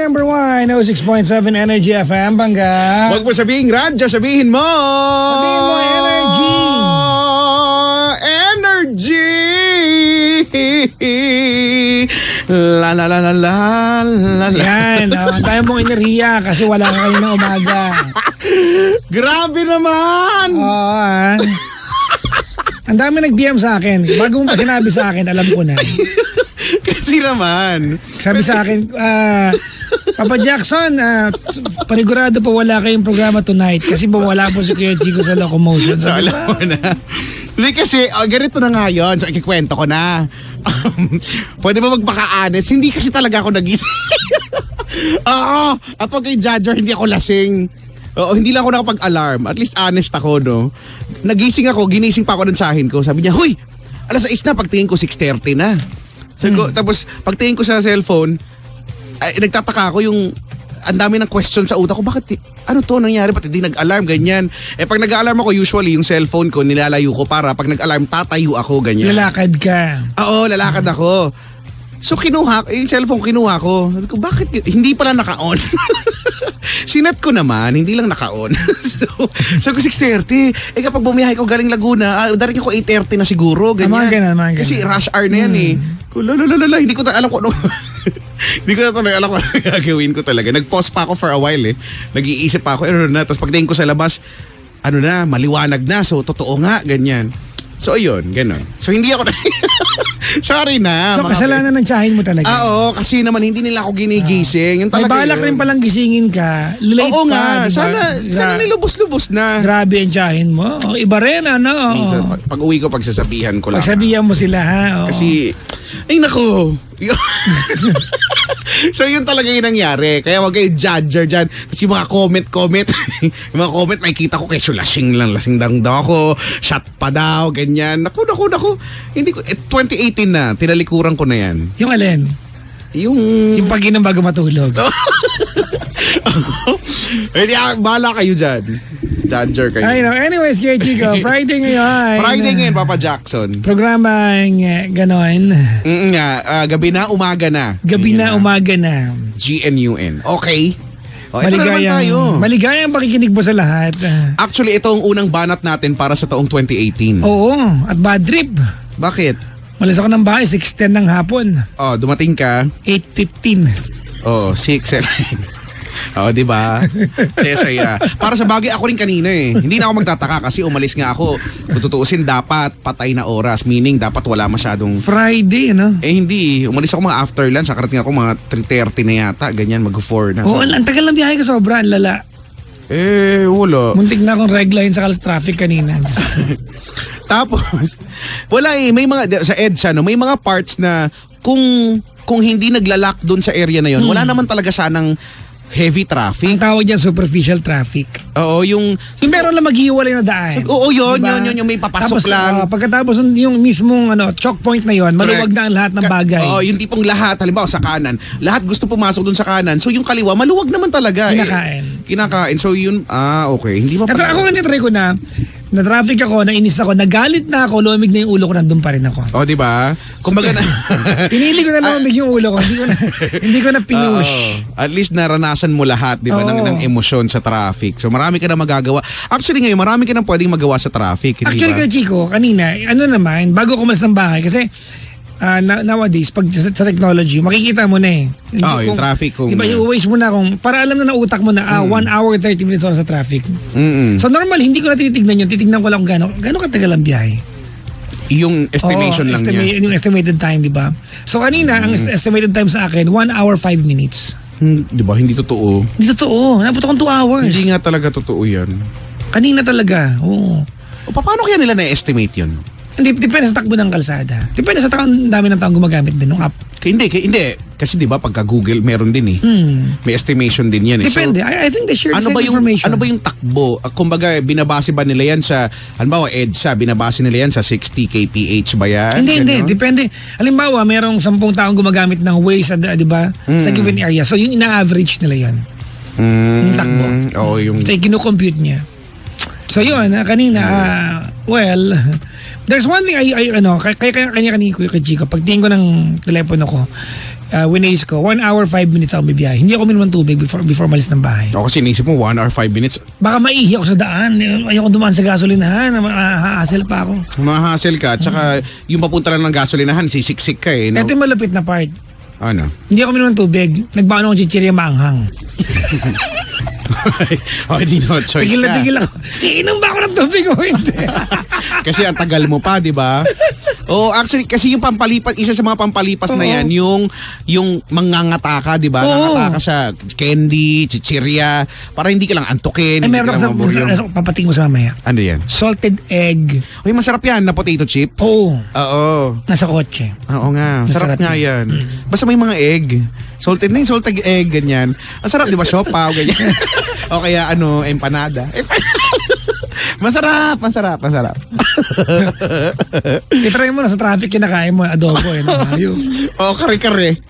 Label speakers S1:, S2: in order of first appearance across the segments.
S1: number 1, 06.7 Energy FM, Bangga.
S2: Huwag mo sabihin radyo, sabihin mo!
S1: Sabihin mo energy!
S2: Energy! La la la la la la la.
S1: Yan, tayo mong enerhiya kasi wala ka kayo ng umaga.
S2: Grabe naman!
S1: Oo, Ang dami nag-DM sa akin. Bago mo pa sinabi sa akin, alam ko na.
S2: Kasi naman.
S1: Sabi sa akin, Papa Jackson, panigurado pa wala kayong programa tonight kasi wala po si Kuya Chico sa locomotion.
S2: So
S1: Sabi
S2: alam mo na. Hindi kasi, ganito na nga yun. So ikikwento ko na. Pwede ba magpaka-honest? Hindi kasi talaga ako nagising. Oo. At pag kay Judger, hindi ako lasing. Oo, hindi lang ako nakapag-alarm. At least honest ako, no? Nagising ako, ginising pa ako ng tsahin ko. Sabi niya, "Hoy, alas 6 na." Pagtingin ko, 6:30 na. Sabi ko, tapos pagtingin ko sa cellphone, nagtataka ako yung ang dami ng question sa utak ko. Bakit, ano to nangyari? Ba't hindi nag-alarm? Ganyan. Pag nag-alarm ako, usually yung cellphone ko, nilalayo ko para pag nag-alarm, tatayo ako, ganyan.
S1: lalakad ka.
S2: Oo, lalakad ako. So kinuha, yung cellphone kinuha ko. Sabi ko, bakit hindi pala naka-on? Sinat ko naman, hindi lang naka-on. So, sabi ko 6:30. Kapag bumiyahe ko galing Laguna, darating ko 8:30 na siguro, ganyan.
S1: Mga ganun.
S2: Kasi rush hour na yan eh. Lala, hindi ko alam ko ano. Hindi ko na talaga alam kung ano gagawin ko talaga. Nag-pause pa ako for a while eh. Nag-iisip pa ako, na. Tapos pagdating ko sa labas, maliwanag na. So, totoo nga, ganyan. So, ayun, gano'n. So, hindi ako na... Sorry na.
S1: So, kasalanan ng tsahin mo talaga.
S2: Oo, kasi naman hindi nila ako ginigising. Yung
S1: May
S2: talaga
S1: balak
S2: yun.
S1: rin palang gisingin ka. Late
S2: Oo
S1: pa,
S2: nga.
S1: diba?
S2: Sana nilubos-lubos na.
S1: Grabe ang tsahin mo. Iba rin, ano?
S2: Minsan, pag uwi ko, pagsasabihan ko lang.
S1: Pagsabihan mo sila, ha? Oo.
S2: Kasi, ay nako. So yun talaga yung nangyari. Kaya wag kayo judger dyan. Kasi yung mga comment. Yung mga comment, makikita ko kesyo lasing daw ako. Shot pa daw, ganyan. Naku. Hindi ko, 2018 na, tinalikuran ko na yan.
S1: Yung alin? Yung pag-inom bago matulog.
S2: Bahala kayo dyan. Judger kayo.
S1: I know. Anyways, Kuya Chico, Friday ngayon.
S2: Papa Jackson.
S1: Programang ganon.
S2: Gabi na, umaga na.
S1: Gabi na, umaga na.
S2: GNUN. Okay. Ito na naman tayo.
S1: Maligayang pakikinig mo sa lahat.
S2: Actually, ito ang unang banat natin para sa taong 2018.
S1: Oo, at bad trip.
S2: Bakit?
S1: Malis ako ng bahay, 6:10 ng hapon.
S2: Dumating ka.
S1: 8:15.
S2: 6, 7. Diba? Saya. Para sa bagay, ako rin kanina eh. Hindi na ako magtataka kasi umalis nga ako. Kung tutuusin, dapat patay na oras. Meaning, dapat wala masyadong...
S1: Friday, no?
S2: Hindi. Umalis ako mga after lunch. Nakarating ako mga 3:30 na yata. Ganyan, mag-4 na.
S1: Oo, ang tagal ng biyahe ko, sobra. Ang lala.
S2: Wala.
S1: Muntik na akong red line sa traffic kanina.
S2: Tapos, wala eh. May mga, sa EDSA, may mga parts na kung hindi naglalak doon sa area na yon, wala naman talaga sanang heavy traffic.
S1: Ang tawag dyan, superficial traffic.
S2: Oo, yung
S1: meron lang maghiwalay na daan.
S2: Oo, yun, yung may papasok
S1: tapos,
S2: lang.
S1: Pagkatapos yung mismong choke point na yon, maluwag na ang lahat ng bagay.
S2: Oo, yung tipong lahat, halimbawa sa kanan, lahat gusto pumasok dun sa kanan. So yung kaliwa, maluwag naman talaga. Kinakain. So yun, okay. Hindi pa pala.
S1: Ako nga nitry ko na traffic ako, nainis ako, nagalit na ako, lumig na yung ulo ko, nandun pa rin ako.
S2: Di ba? Kumbaga na...
S1: Pinili ko na lumig yung ulo ko, hindi ko na pinush.
S2: At least naranasan mo lahat, di ba, ng emosyon sa traffic. So marami ka na magagawa. Actually ngayon, marami ka na pwedeng magawa sa traffic.
S1: Actually,
S2: ba?
S1: Chico, kanina, bago ko umalis ng bahay, kasi nowadays, pag sa technology, makikita mo na eh.
S2: Yung traffic.
S1: Diba, i-waste mo na para alam na ng utak mo na 1 hour 30 minutes oras sa traffic. So normal, hindi ko na tinitignan yun. Titignan ko lang kung gano'ng katagal ang biyahe.
S2: Yung estimation lang niya.
S1: Yung estimated time, di ba? So kanina, ang estimated time sa akin, 1 hour 5 minutes.
S2: Di ba? Hindi totoo.
S1: Hindi totoo. Napunta kong 2 hours.
S2: Hindi nga talaga totoo yan.
S1: Kanina talaga. Oo.
S2: Paano kaya nila na-estimate yun?
S1: Hindi, depende sa takbo ng kalsada. Depende sa dami ng taong gumagamit din ng app.
S2: Hindi. Kasi di ba pagka Google meron din eh. May estimation din yan eh.
S1: Depende. So, I think they share the same information.
S2: Ano ba yung takbo? Kumbaga, binabase ba nila yan sa, halimbawa EDSA, binabase nila yan sa 60 kph ba yan?
S1: Hindi. Depende. Halimbawa, merong 10 taong gumagamit ng Waze, di ba? Sa given area. So, yung ina-average nila yan. Yung takbo.
S2: Oo, yung...
S1: So, kinu-compute niya. So, yun. Kanina, there's one thing kaya kanina Kuya Chico, pag tingin ko ng telepono ko, winays ko, 1 hour 5 minutes ako bibiyahe. Hindi ako minuman tubig before malis ng bahay.
S2: O kasi inisip mo 1 hour 5 minutes.
S1: Baka maihi ako sa daan. Ayoko dumaan sa gasolinahan. Hassle pa ako.
S2: Mahahassle ka. At saka yung papunta lang ng gasolinahan, sisiksik ka eh. No?
S1: Ito yung malapit na part.
S2: Ano?
S1: Hindi ako minuman tubig. Nagbaon ako chichirya maanghang.
S2: O, di no choice
S1: Tigil na
S2: ka.
S1: tigil ako. Iinom ba ako ng tubig o hindi?
S2: Kasi ang tagal mo pa, di ba? Oh, actually, kasi yung pampalipas, isa sa mga pampalipas na yan, yung mangangata ka, di ba?
S1: Oo.
S2: Nangata ka sa candy, chichirya, para hindi ka lang antukin.
S1: Ay,
S2: hindi
S1: meron
S2: ka
S1: ako
S2: lang maburyong.
S1: sa papating mo sa mamaya.
S2: Ano yan?
S1: Salted egg.
S2: Uy, masarap yan na potato chips.
S1: Oo.
S2: Oo.
S1: Nasa kotse.
S2: Oo nga. Masarap
S1: Masarap
S2: nga yan. Basta may mga egg. Salted na yung salted egg, ganyan. Masarap, di ba? Siopaw, ganyan. O kaya, empanada. Masarap.
S1: I-try mo na sa traffic kinakain mo adobo eh. Ayun.
S2: O, kare-kare.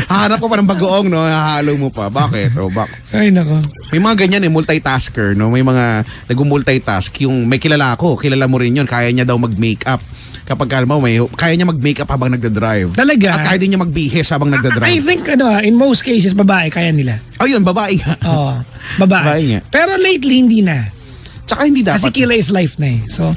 S2: Hahanap ko pa ng bagoong, no? Hahalo mo pa. Bakit? O,
S1: Ay nako.
S2: May mga ganyan multitasker, no? May mga nag-multitask. Yung may kilala ko, kilala mo rin yun. Kaya niya daw mag-makeup. Kapag kaya niya mag-makeup habang nagdadrive.
S1: Talaga?
S2: At kaya din niya magbihis habang
S1: I
S2: nagdadrive.
S1: think in most cases babae kaya nila.
S2: Oh, yun, babae nga.
S1: Oo.
S2: Babae
S1: Babae.
S2: nga.
S1: Pero lately hindi na.
S2: Tsaka hindi dapat.
S1: Kasi kilay is life na eh. So,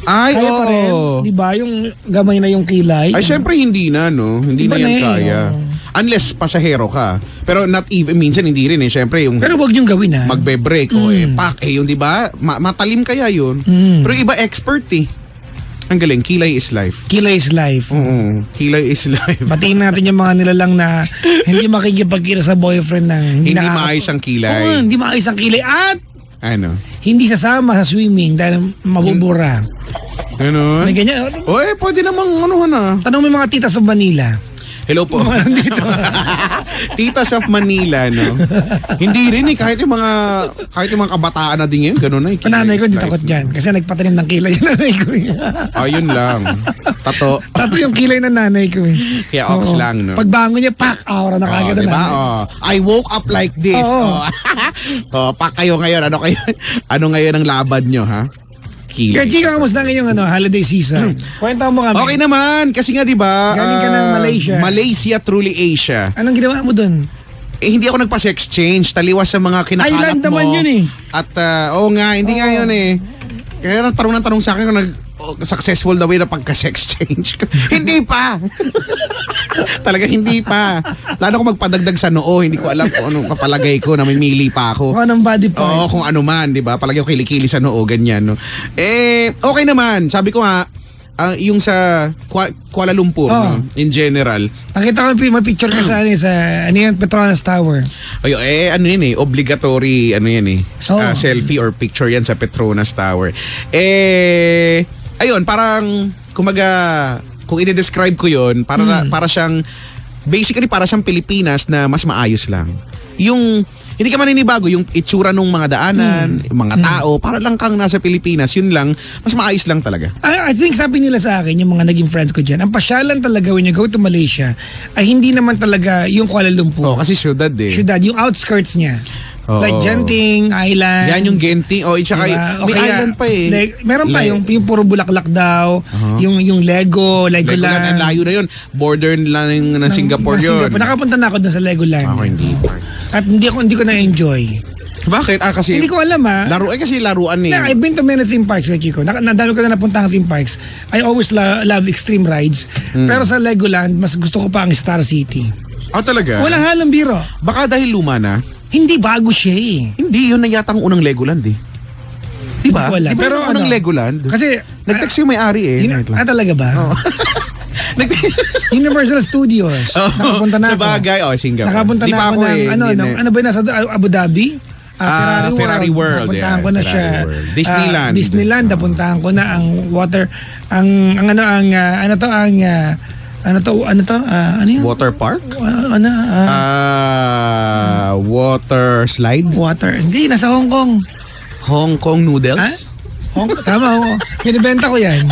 S2: Ay,
S1: kaya pa rin.
S2: oo.
S1: Di ba? Yung gamay na yung kilay.
S2: Ay, syempre hindi na, no? Hindi
S1: Iba
S2: na yan
S1: na eh,
S2: kaya.
S1: oo.
S2: Unless pasahero ka. Pero not even, minsan hindi rin eh. Syempre yung
S1: Pero wag niyong gawin ha.
S2: magbe-break o pak yung di ba? Matalim kaya yun. Pero iba expert eh. Ang galing, kilay is life.
S1: Kilay is life.
S2: Oo, kilay is life.
S1: Batiin natin yung mga nilalang na hindi makikipagkita sa boyfriend ng
S2: Hindi maayos ang kilay.
S1: Oo, hindi maayos ang kilay. At
S2: Ano?
S1: hindi sasama sa swimming dahil mabubura.
S2: Ganun?
S1: May ganyan.
S2: O pwede namang na.
S1: Tanong mo yung mga titas of Manila.
S2: Hello po. Titas of Manila, no? Hindi rin eh. Kahit yung mga kabataan na din ngayon, ganun na eh.
S1: Pananay ko,
S2: Kilay is
S1: hindi
S2: life.
S1: takot dyan. Kasi nagpatanim ng kilay yung nanay ko.
S2: Ayun lang. Tato.
S1: Tato yung kilay ng nanay ko.
S2: Kaya ox
S1: Oo.
S2: lang, no?
S1: Pagbangon niya, pak, aura na kagad na
S2: diba?
S1: nanay.
S2: I woke up like this. Pak kayo ngayon. Ano ngayon ang laban nyo, ha?
S1: Kaya
S2: Kilay.
S1: chika, kamusta ngayong holiday season? Kwenta mo kami.
S2: Okay naman, kasi nga 'di ba?
S1: Galing ka ng Malaysia.
S2: Malaysia, truly Asia.
S1: Anong ginawa mo dun?
S2: Hindi ako nagpa-sex change, taliwas sa mga kinakalap
S1: Island
S2: mo.
S1: naman yun eh.
S2: At oo nga, hindi nga yun eh. Kaya tanong ng tanong sa akin kung successful daw yun na pagka-sex change. Hindi pa. Talaga hindi pa. Plano ko magpadagdag sa noo, hindi ko alam kung anong kapalagay ko, namimili pa ako.
S1: Kung anong body part?
S2: Oo, kung ano man, 'di ba? Palagi ko kilikili sa noo, ganyan, no. Okay naman. Sabi ko nga, yung sa Kuala Lumpur, no, in general.
S1: Nakita ko may picture ka sa yan, Petronas Tower.
S2: Ano yun eh, obligatory, selfie or picture yan sa Petronas Tower. Ayun, parang, kumaga, kung i-describe ko yun, para siyang, basically para siyang Pilipinas na mas maayos lang. Yung, hindi ka maninibago, yung itsura ng mga daanan, yung mga tao, para lang kang nasa Pilipinas, yun lang, mas maayos lang talaga.
S1: I think sabi nila sa akin, yung mga naging friends ko dyan, ang pasyalan talaga when you go to Malaysia, ay hindi naman talaga yung Kuala Lumpur.
S2: Kasi syudad eh.
S1: Syudad, yung outskirts niya.
S2: Oo.
S1: Like Genting, Island.
S2: Yan yung Genting. Tsaka
S1: diba?
S2: may island pa eh.
S1: Meron pa yung puro bulaklak daw, yung Legoland.
S2: Legoland, ang layo na yun. Border lang ng Singapore yun.
S1: Nakapunta na ako dun sa Legoland.
S2: Ako hindi.
S1: At hindi ko na-enjoy.
S2: Bakit? Kasi
S1: Hindi ko alam
S2: kasi laruan eh.
S1: I've been to many theme parks, Chico. Nadami ko na napunta ng theme parks. I always love extreme rides. Pero sa Legoland, mas gusto ko pa ang Star City.
S2: Talaga?
S1: Walang halong biro.
S2: Baka dahil luma na.
S1: Hindi bago siya eh.
S2: Hindi, yun na yata ang unang Legoland eh. Diba?
S1: Hindi ko alam.
S2: Diba
S1: Pero
S2: yung unang Legoland?
S1: Kasi,
S2: nag-text yung may-ari eh.
S1: talaga ba?
S2: Oo.
S1: Universal Studios. Nakapunta na
S2: Sa
S1: ako.
S2: bagay, Singapore.
S1: Nakapunta
S2: Di
S1: na
S2: pa
S1: ako ng, ano ba yun, nasa Abu Dhabi?
S2: Ferrari World.
S1: Napuntahan ko na siya.
S2: Ferrari World. Disneyland.
S1: Disneyland, napuntahan ko na ang water, ano yun?
S2: Water park? Water slide?
S1: Water. Hindi, nasa Hong Kong.
S2: Hong Kong noodles?
S1: Tama ako. Binibenta ko yan.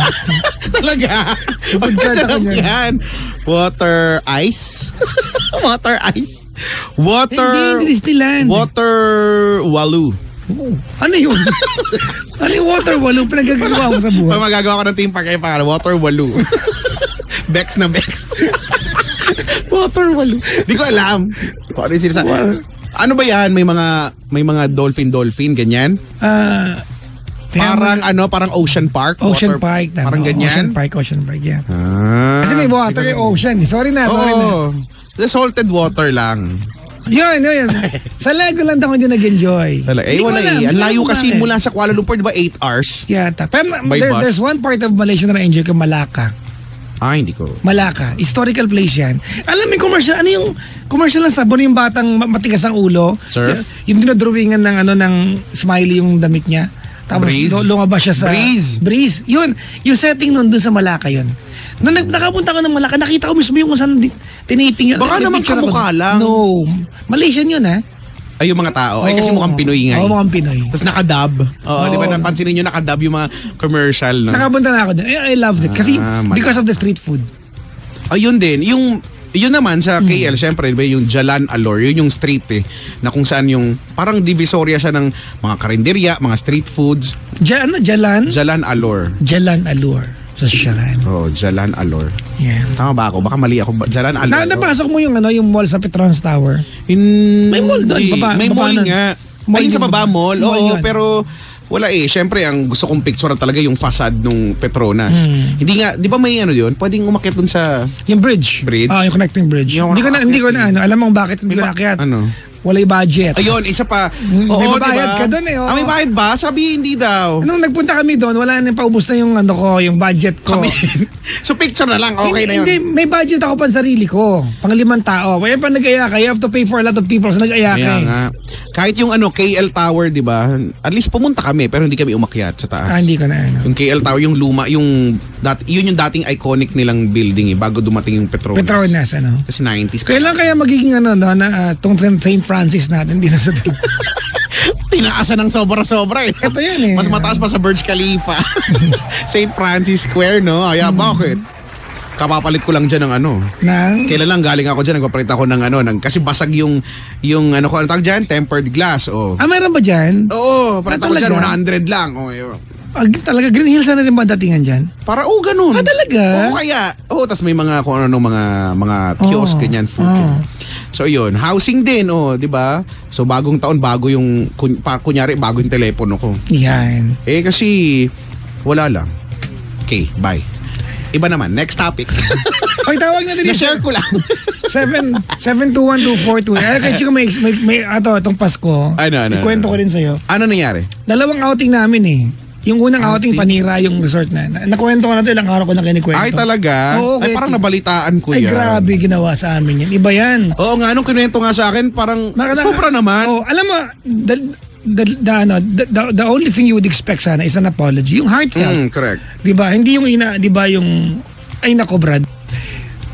S2: Talaga?
S1: Pagkata ko
S2: Masarap
S1: yan.
S2: yan. Water ice? Water ice?
S1: Hindi Disneyland.
S2: Water walu.
S1: Ano yun? Ano yung water walu? Pinagagawa ko sa buhay.
S2: Pag magagawa ko ng team park, para water walu. Bex na Bex. Water balloon. Di ko alam. Kung ano yung sinasabi. Ano ba yan? May mga dolphin, ganyan? Parang Ocean Park.
S1: Ocean Park. Tama.
S2: Parang ganyan?
S1: Ocean Park, yeah.
S2: Kasi
S1: Kasi may water yung ocean. Sorry na.
S2: The salted water lang.
S1: Yun. Sa Lego lang ako hindi nag-enjoy. Hindi ko
S2: Wala
S1: alam.
S2: eh. Ang layo
S1: Hindi ko
S2: kasi
S1: alam
S2: mula sa Kuala Lumpur, di ba 8 hours?
S1: Yata. Pero
S2: By bus?
S1: there's one part of Malaysia na na-enjoy ko, Malacca.
S2: Hindi ko.
S1: Malacca. Historical place yan. Alam mo yung commercial, ano yung commercial ng sabon yung batang matigas ang ulo?
S2: Surf?
S1: Yung dinodrawingan ng smiley yung damit niya. Tapos
S2: Breeze?
S1: lumabas siya sa...
S2: Breeze.
S1: Yun. Yung setting nun dun sa Malacca yun. Nung nakapunta ko ng Malacca, nakita ko mismo yung kung saan tiniping yun.
S2: Baka naman kamukha lang.
S1: No. Malaysian yun ha.
S2: Ay, yung mga tao. Ay, kasi mukhang Pinoy nga.
S1: Oo, mukhang Pinoy.
S2: Tapos nakadub. Di ba napansin ninyo nakadub yung mga commercial, no?
S1: Nakapunta na ako dun. I loved it. Kasi because of the street food.
S2: Ayun din. Yun naman sa KL, syempre, diba, yung Jalan Alor, yun yung street na kung saan yung parang divisoria siya ng mga karinderya, mga street foods.
S1: Jalan?
S2: Jalan Alor.
S1: Jalan Allure. Sa Shalan.
S2: Jalan Alor.
S1: Yeah.
S2: Tama ba ako? Baka mali ako. Jalan Alor.
S1: Napasok mo yung mall sa Petronas Tower.
S2: May
S1: mall doon,
S2: May mall
S1: nun.
S2: nga.
S1: Mall
S2: Ayun sa
S1: yun,
S2: baba mall.
S1: mall
S2: Oo,
S1: yun.
S2: pero wala eh. Syempre, ang gusto kong picture talaga yung facade nung Petronas. Hindi nga, di ba may yun? Pwedeng umakyat dun sa...
S1: Yung bridge.
S2: Bridge?
S1: Yung connecting bridge.
S2: Yung
S1: Hindi ko na alam mo bakit hindi ko naakyat.
S2: Ano?
S1: Walay budget.
S2: Ayun, isa pa.
S1: May
S2: Oo,
S1: babayad
S2: diba?
S1: ka dun eh. Oh.
S2: May bayad ba? Sabi, hindi daw.
S1: Nung nagpunta kami doon, wala na paubos na yung yung budget ko.
S2: So picture na lang, okay na yun.
S1: Hindi, may budget ako pan sarili ko. Pang 5 tao. Kaya pa nag-aya ka, you have to pay for a lot of people sa nag-aya ka.
S2: Kaya
S1: eh.
S2: nga. Kahit yung KL Tower, di ba? At least pumunta kami, pero hindi kami umakyat sa taas.
S1: Hindi ko na
S2: Yung KL Tower, yung luma, yun yung dating iconic nilang building bago dumating yung Petronas.
S1: Petronas,
S2: Kasi 90s.
S1: Kailan kaya magiging tong St. Francis natin, hindi na sa
S2: Tinaasan ng sobra-sobra eh.
S1: Ito yan eh.
S2: Mas mataas pa sa Burj Khalifa. St. Francis Square, no? Bakit? Kapapalit ko lang dyan ng Kailan lang galing ako dyan, nagpapalit ako ng kasi basag yung ko, ano tawag dyan? Tempered glass,
S1: mayroon ba dyan?
S2: Oo, palit ako dyan, 100 lang. Yun.
S1: Talaga, Green Hills na rin ba datingan dyan?
S2: Para ganun.
S1: Talaga?
S2: Kaya. Tas may mga kung ano mga kiosk, ganyan, food. So yun, housing din, di ba? So bagong taon, bago yung, kunyari, bago yung telepono ko.
S1: Yan.
S2: Kasi, wala lang. Okay, bye. Iba naman, next topic.
S1: Pag tawag na din.
S2: Na-share ko lang.
S1: 721-242. Kaya ko may itong Pasko.
S2: Ano?
S1: Ikwento ko rin sa'yo.
S2: Ano nangyari?
S1: Dalawang outing namin eh. Yung unang outing, panira yung resort na. Nakwento ko na ito, ilang araw ko na kinikwento.
S2: Ay, talaga?
S1: Oo,
S2: Ay, parang nabalitaan ko
S1: ay,
S2: yan.
S1: grabe ginawa sa amin yan. Iba yan.
S2: Oo nga, nung kinuwento nga sa akin, parang sobra naman.
S1: Oh, alam mo, the only thing you would expect sana is an apology. Yung heartfelt.
S2: Correct.
S1: Diba? Hindi yung ay nako Brad.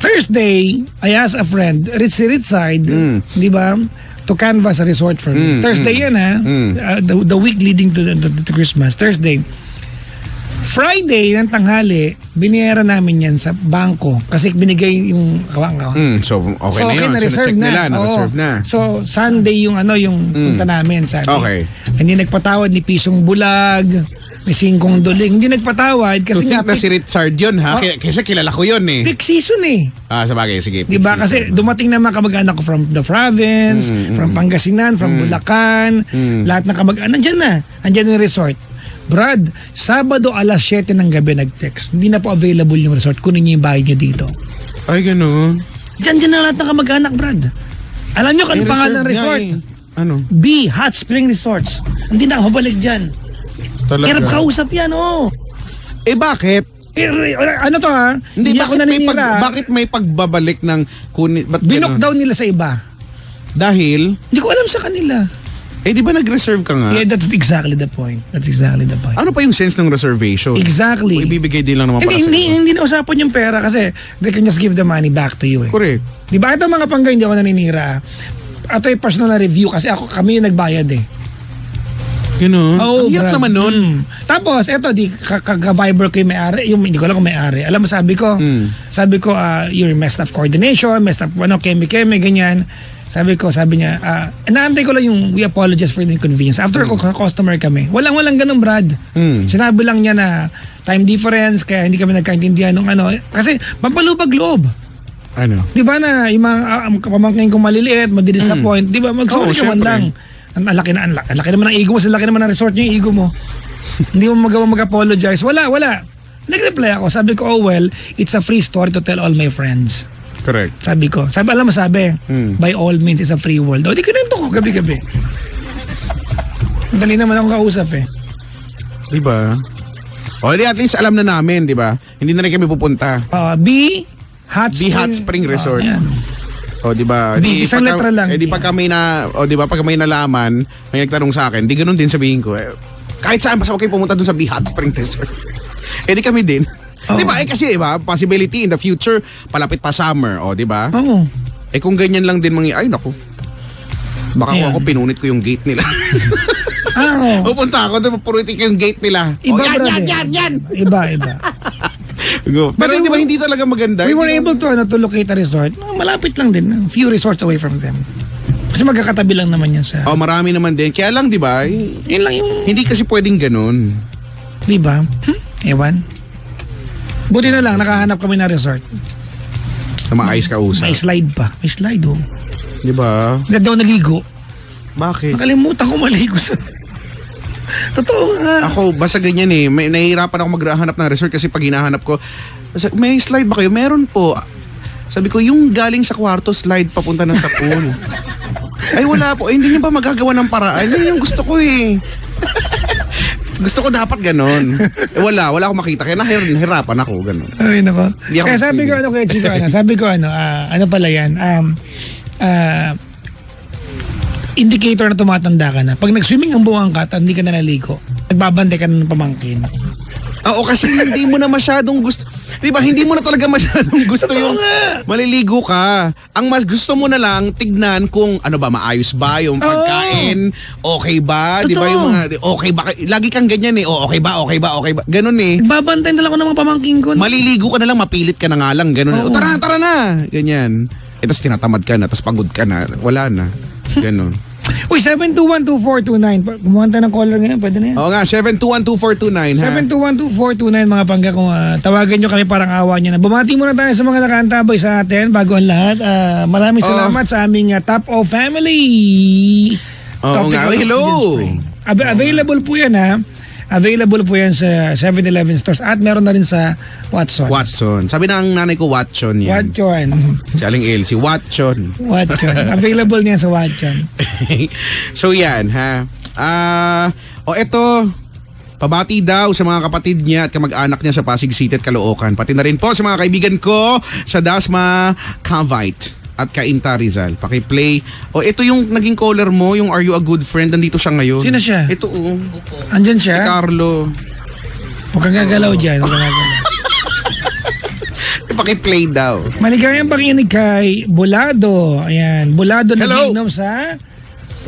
S1: Thursday, I asked a friend, Ritside, di ba? To canvas a resort for me. Thursday yan ha. The week leading to Christmas. Thursday. Friday ng tanghali, biniyera namin yan sa bangko kasi binigay yung kawang-kawang.
S2: So, okay na yun.
S1: Na-reserve
S2: So,
S1: na.
S2: na-reserve na.
S1: So, Sunday yung punta namin. Sabi.
S2: Okay.
S1: Hindi nagpatawad ni Pisong Bulag, may Singkong Duling. Hindi nagpatawad kasi
S2: So, think na si Richard yun, ha? Kasi kilala ko yun, eh.
S1: peak season eh.
S2: Sabagay, sige.
S1: Diba? Kasi dumating na mga kamag-anak ko from the province, from Pangasinan, from Bulacan, lahat ng kamag-anak, nandyan na. Andyan yung resort. Brad, Sabado alas 7 ng gabi nag-text. Hindi na po available yung resort. Kunin niyo yung bahay niyo dito.
S2: Ay, gano'n.
S1: Diyan na lahat ng kamag-anak, Brad. Alam niyo kung ano pangalan ng resort?
S2: Ano?
S1: B, Hot Spring Resorts. Hindi na ako balik dyan.
S2: Talaga?
S1: Hirap kausap yan,
S2: Bakit?
S1: Ano to ha? Hindi ako naninira.
S2: Bakit may pagbabalik ng
S1: Binok daw nila sa iba.
S2: Dahil?
S1: Hindi ko alam sa kanila.
S2: Di ba nag-reserve ka nga?
S1: Yeah, that's exactly the point.
S2: Ano pa yung sense ng reservation?
S1: Exactly.
S2: O ibibigay din lang naman para sa iba?
S1: Hindi na usapan yung pera kasi they can just give the money back to you eh.
S2: Correct.
S1: Diba? Ito mga pangga hindi ako naninira. Ito yung personal na review kasi kami yung nagbayad eh.
S2: Gano'n?
S1: Oh,
S2: ang hirap naman nun.
S1: Tapos, eto, ka-Viber ko yung may-ari. Hindi ko alam kung may-ari. Alam mo, sabi ko, you're messed up coordination, messed up, keme-keme, ganyan. Sabi niya, inaantay ko lang yung we apologize for the inconvenience. After customer kami, walang ganun, Brad. Sinabi lang niya na time difference, kaya hindi kami nagkaintindihan ng kasi pampalubag loob.
S2: Ano?
S1: Di ba na yung mga pamangkin ko maliliit, madidisappoint, di ba? Mag-sorry ka man
S2: syempre.
S1: lang. Ang laki naman ng ego mo, laki naman ng resort niya yung ego mo. Hindi mo magawa mag-apologize. Wala. Nag-reply ako. Sabi ko, oh well, it's a free story to tell all my friends.
S2: Correct.
S1: Sabi ko. Alam mo sabi, by all means, it's a free world. O, di kinento ko gabi-gabi. Dali naman ako kausap eh.
S2: Diba? O, di at least alam na namin, di ba? Hindi na rin kami pupunta.
S1: B Hot
S2: Spring Resort.
S1: Ayan.
S2: O, di ba?
S1: Di, isang letra lang.
S2: Di pag kami di ba, pag may nalaman, may nagtanong sa akin, di ganun din sabihin ko. Kahit saan, basta okay pumunta dun sa Hot Spring Resort. Di kami din.
S1: Oo.
S2: Di ba? Kasi, diba, possibility in the future, palapit pa summer, o, di ba?
S1: Oo.
S2: Kung ganyan lang din ay, naku. Baka kung
S1: Ayan.
S2: ako pinunit ko yung gate nila.
S1: Oo.
S2: Pupunta ako, purutin ko yung gate nila.
S1: Iba,
S2: yan.
S1: Iba.
S2: Pero di ba hindi talaga maganda?
S1: We were
S2: Hindi
S1: able to locate a resort. Malapit lang din. A few resorts away from them. Kasi magkakatabi lang naman yan sa...
S2: marami naman din. Kaya lang, di ba?
S1: Yun lang yung...
S2: Hindi kasi pwedeng ganun.
S1: Di ba? Ewan. Buti na lang, nakahanap kami ng resort.
S2: Na maayos ka usap.
S1: May slide pa. May slide, oh.
S2: Di ba?
S1: Hindi daw naligo.
S2: Bakit?
S1: Nakalimutan ko maligo sa... Totoo nga.
S2: Ako, basta ganyan eh. Nahihirapan ako maghanap ng resort kasi pag hinahanap ko, may slide ba kayo? Meron po. Sabi ko, yung galing sa kwarto, slide papunta na sa pool. Ay, wala po. Hindi niyo ba magagawa ng paraan? Yan yung gusto ko eh. Gusto ko dapat ganon. Wala akong makita. Kaya nahirapan ako, ganon.
S1: Ay, nako.
S2: Hindi ako
S1: Kaya sabi ko,
S2: masligo.
S1: kaya Chico, sabi ko, ano pala yan, indicator na tumatanda ka na. Pag nag-swimming ang buwang ka, at hindi ka na naligo, nagbabantay ka na ng pamangkin.
S2: Oo, kasi hindi mo na masyadong gusto. Di ba, hindi mo na talaga masyadong gusto
S1: Totoo
S2: yung
S1: nga.
S2: maliligo ka. Ang mas gusto mo na lang tignan kung ano ba, maayos ba yung pagkain, okay ba, di ba
S1: Totoo.
S2: yung mga, okay ba, lagi kang ganyan eh, okay ba, ganun eh.
S1: Nagbabantay na lang ako ng mga pamangkin ko.
S2: Maliligo ka na lang, mapilit ka na nga lang, ganun.
S1: Oo.
S2: Tara na, ganyan. Tapos tinatamad ka na, tapos pagod ka na, wala na, ganun.
S1: Uy, 7212429. Kumuha tayo ng caller ngayon, pwede na yan.
S2: Oo nga, 7212429 ha.
S1: 7212429 mga pangga, kung tawagan nyo kami parang awa nyo na. Bumati muna tayo sa mga nakaantabay sa atin bago ang lahat. Maraming salamat sa aming Top of Family.
S2: Oo nga.
S1: of
S2: Hello.
S1: Indian Spring. Available po yan ha. Available po yan sa 7-Eleven stores at meron na rin sa Watson.
S2: Watson. Sabi ng nanay ko, Watson yan.
S1: Watson.
S2: Si Aling Elsie, Watson.
S1: Watson. Available niyan sa Watson.
S2: So yan ha. Eto, pabati daw sa mga kapatid niya at kamag-anak niya sa Pasig City at Caloocan. Pati na rin po sa mga kaibigan ko sa Dasma Cavite at Cainta Rizal. Paki-play. Ito yung naging caller mo, yung Are You a Good Friend? Nandito siya ngayon.
S1: Sino siya?
S2: Ito
S1: Andyan
S2: Si
S1: siya?
S2: Carlo.
S1: Huwag kang gagalaw dyan. Huwag kang gagalaw.
S2: Paki-play daw.
S1: Maligayang pakinig kay Bulado. Ayan. Bulado
S2: Hello.
S1: nagiinom sa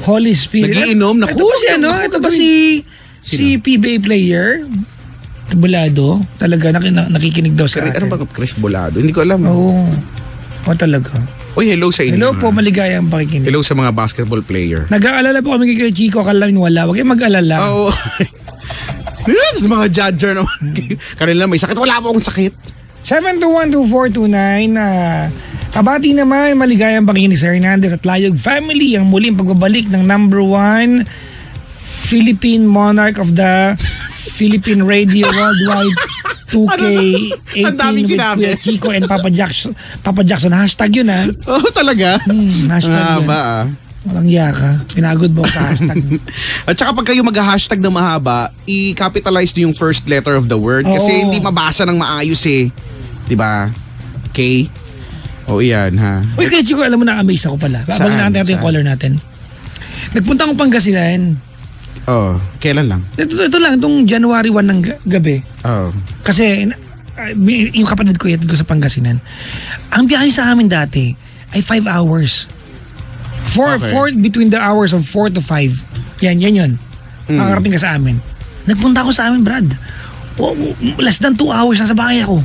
S1: Holy Spirit.
S2: Nagiinom? Naku,
S1: Ito ba si ano? Ito ba si
S2: Sino?
S1: PBA player? Bulado. Talaga nakikinig daw sa
S2: Ano
S1: atin.
S2: ba Chris Bolado? Hindi ko alam.
S1: Oo. Talaga.
S2: Uy, hello sa inyo.
S1: Hello po, maligayang pakikinig.
S2: Hello sa mga basketball player.
S1: Nag-aalala po kami kay Chico. Akala namin wala. Huwag kayong mag-alala.
S2: Oo. Yes, mga judger naman. Kanila may sakit. Wala po akong sakit.
S1: 7212429 kabati naman maligayang pakikinig sa Hernandez at Layog family ang muling pagbabalik ng #1 Philippine Monarch of the Philippine Radio Worldwide 2K18
S2: Ang daming
S1: with
S2: sinabi.
S1: Kuya Chico and Papa Jackson. Hashtag yun ha.
S2: Oh, talaga?
S1: Hashtag yun.
S2: Mahaba
S1: Walang yaka. Pinagod mo sa hashtag.
S2: At saka pag kayo mag-hashtag na mahaba, i-capitalize nyo yung first letter of the word. Kasi
S1: Oo.
S2: hindi mabasa ng maayos eh. Diba? K? O yan ha.
S1: Uy, Kuya Chico, alam mo na, amaze ako pala.
S2: Saan?
S1: Abangan natin yung
S2: Saan?
S1: caller natin. Nagpunta akong Pangasinan.
S2: Oh, kailan lang?
S1: Ito lang, itong January 1 ng gabi.
S2: Oh.
S1: Kasi yung kapatid ko, yatid ko sa Pangasinan. Ang biyahe sa amin dati ay 5 hours.
S2: Okay.
S1: Between the hours of 4 to 5. Yan yun. Makakarating ka sa amin. Nagpunta ako sa amin, Brad. Less than 2 hours na sa bahay ako.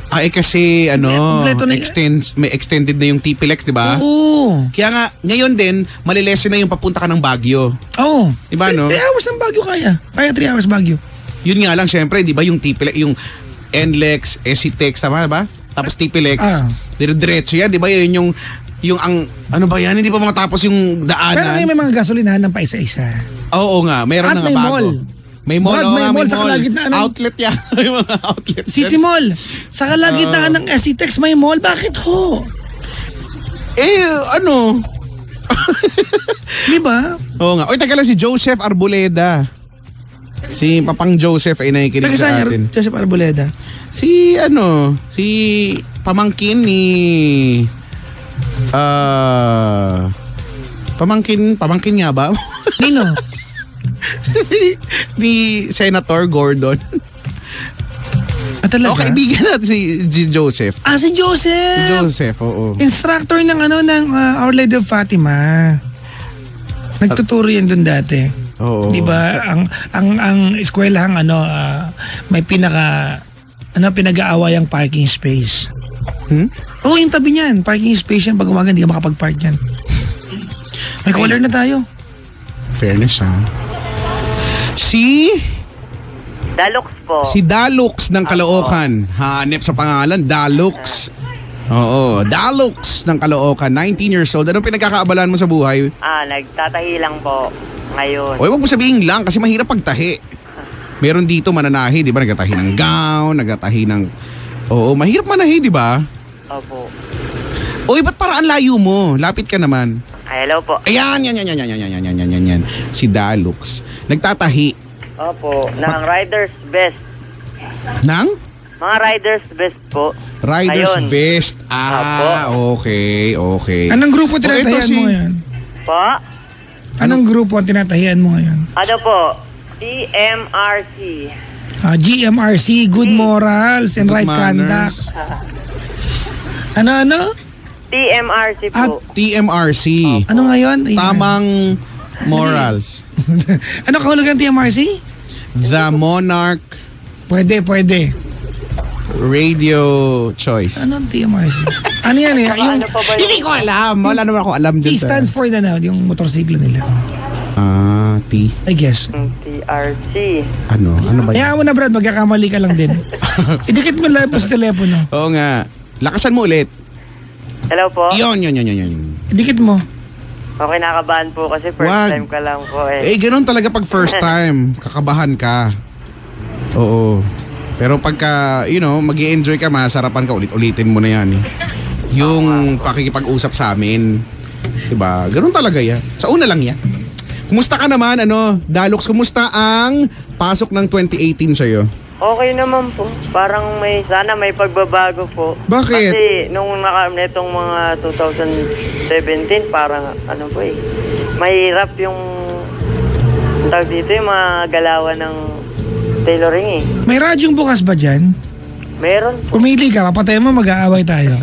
S2: Kasi
S1: Kompleto na-
S2: may extended na yung TPLEX, di ba?
S1: Oo.
S2: Kaya nga, ngayon din, malilesen na yung papunta ka ng Baguio.
S1: Oo.
S2: Diba, no?
S1: 3 hours ng Baguio kaya. Kaya 3 hours Baguio.
S2: Yun nga lang, syempre, di ba, yung TPLEX, yung NLEX, SCTEX, tama ba? Tapos TPLEX, Dire-diretso yan, di ba? Yun yung ang, ano ba yan? Hindi pa matapos yung
S1: Pero
S2: daanan.
S1: may mga gasolinahan ng paisa-isa.
S2: Oo nga, meron
S1: At
S2: na nga
S1: may
S2: bago.
S1: mall.
S2: May mall,
S1: Brad,
S2: oo
S1: may
S2: nga,
S1: mall sa kalagitnaan ng-
S2: outlet yan. May mga outlet
S1: City
S2: yan.
S1: Mall. Sa kalagitnaan ng SCTEX may mall. Bakit ho?
S2: Ano?
S1: Di ba?
S2: Oo nga. Oy, taga lang si Joseph Arboleda. Si Papang Joseph ay nakikinig
S1: Taga
S2: sa
S1: saan
S2: atin.
S1: niya? Joseph Arboleda.
S2: Si pamangkin ni pamangkin nga ba?
S1: Nino?
S2: Ni Senator Gordon.
S1: Talaga?
S2: Okay, kaibigan natin si Joseph.
S1: Si Joseph!
S2: Si Joseph, oo.
S1: Instructor ng Our Lady of Fatima. Nagtuturo yan dun dati.
S2: Oo.
S1: Di ba? Ang eskwelahang may pinag-aaway ang parking space. Oo, yung tabi niyan. Parking space yan. Pag umaga, hindi ka makapag-park yan. May caller na tayo.
S2: Fairness, ha? Si
S3: Dalux po.
S2: Dalux ng Caloocan. Hanep sa pangalan, Dalux. Oo, Dalux ng Caloocan, 19 years old. Anong pinagkakaabalan mo sa buhay?
S3: Nagtatahi lang po ngayon.
S2: Oy, wag mo sabihin lang kasi mahirap pagtahi. Meron dito mananahi, di ba? Nagtatahi ng gown, nagtatahi ng... Oo, mahirap manahi, di ba?
S3: Opo.
S2: Oy, ba't parang ang layo mo? Lapit ka naman.
S3: Hello po.
S2: Ayan, yan. Si Dalux. Nagtatahi
S3: Opo. Ng Riders Best.
S2: ng
S3: Mga Riders Best po.
S2: Riders
S3: Ayun.
S2: Vest. Okay.
S1: Anong grupo
S2: ito
S1: tinatahian
S2: si-
S1: mo ngayon?
S3: Po?
S1: Anong grupo ang tinatahian mo ngayon?
S3: Ano po? TMRC.
S1: GMRC, Good Morals and
S2: Good
S1: Right
S2: manners.
S1: Conduct. Ano?
S3: TMRC po.
S1: At
S2: TMRC.
S1: ano ngayon? Ayan.
S2: Tamang morals.
S1: Ano kahulugan TMRC?
S2: The Monarch
S1: Pwede.
S2: Radio Choice.
S1: Anong TMRC? Ano yan eh? Yung
S3: Ano pa ba yun?
S2: Hindi ko alam. Wala naman ako alam
S1: T
S2: dun.
S1: stands for yung motorsiklo nila.
S2: T.
S1: I guess.
S3: TRC.
S2: Ano ba yan?
S1: Kaya mo na Brad, magkakamali ka lang din. Idikit mo lang po sa telepono.
S2: Oo nga. Lakasan mo ulit.
S3: Hello po?
S2: Yun.
S1: Idikit mo.
S3: Okay, nakabahan po kasi first
S2: Wag.
S3: time ka lang po eh.
S2: Ganun talaga pag first time. Kakabahan ka. Oo. Pero pagka, mag-i-enjoy ka, masarapan ka, ulit-ulitin mo na yan. Yung pakikipag-usap sa amin. Diba? Ganun talaga yan. Sa una lang yan. Kumusta ka naman, Dalux, kumusta ang pasok ng 2018 sa'yo?
S3: Okay naman po. Parang sana may pagbabago po.
S2: Bakit?
S3: Kasi netong mga 2017, parang po mahirap yung tawag dito yung mga galawan ng tailoring eh.
S1: May radyong bukas ba dyan?
S3: Meron.
S1: Pumili ka, papatayin mo, mag-aaway tayo.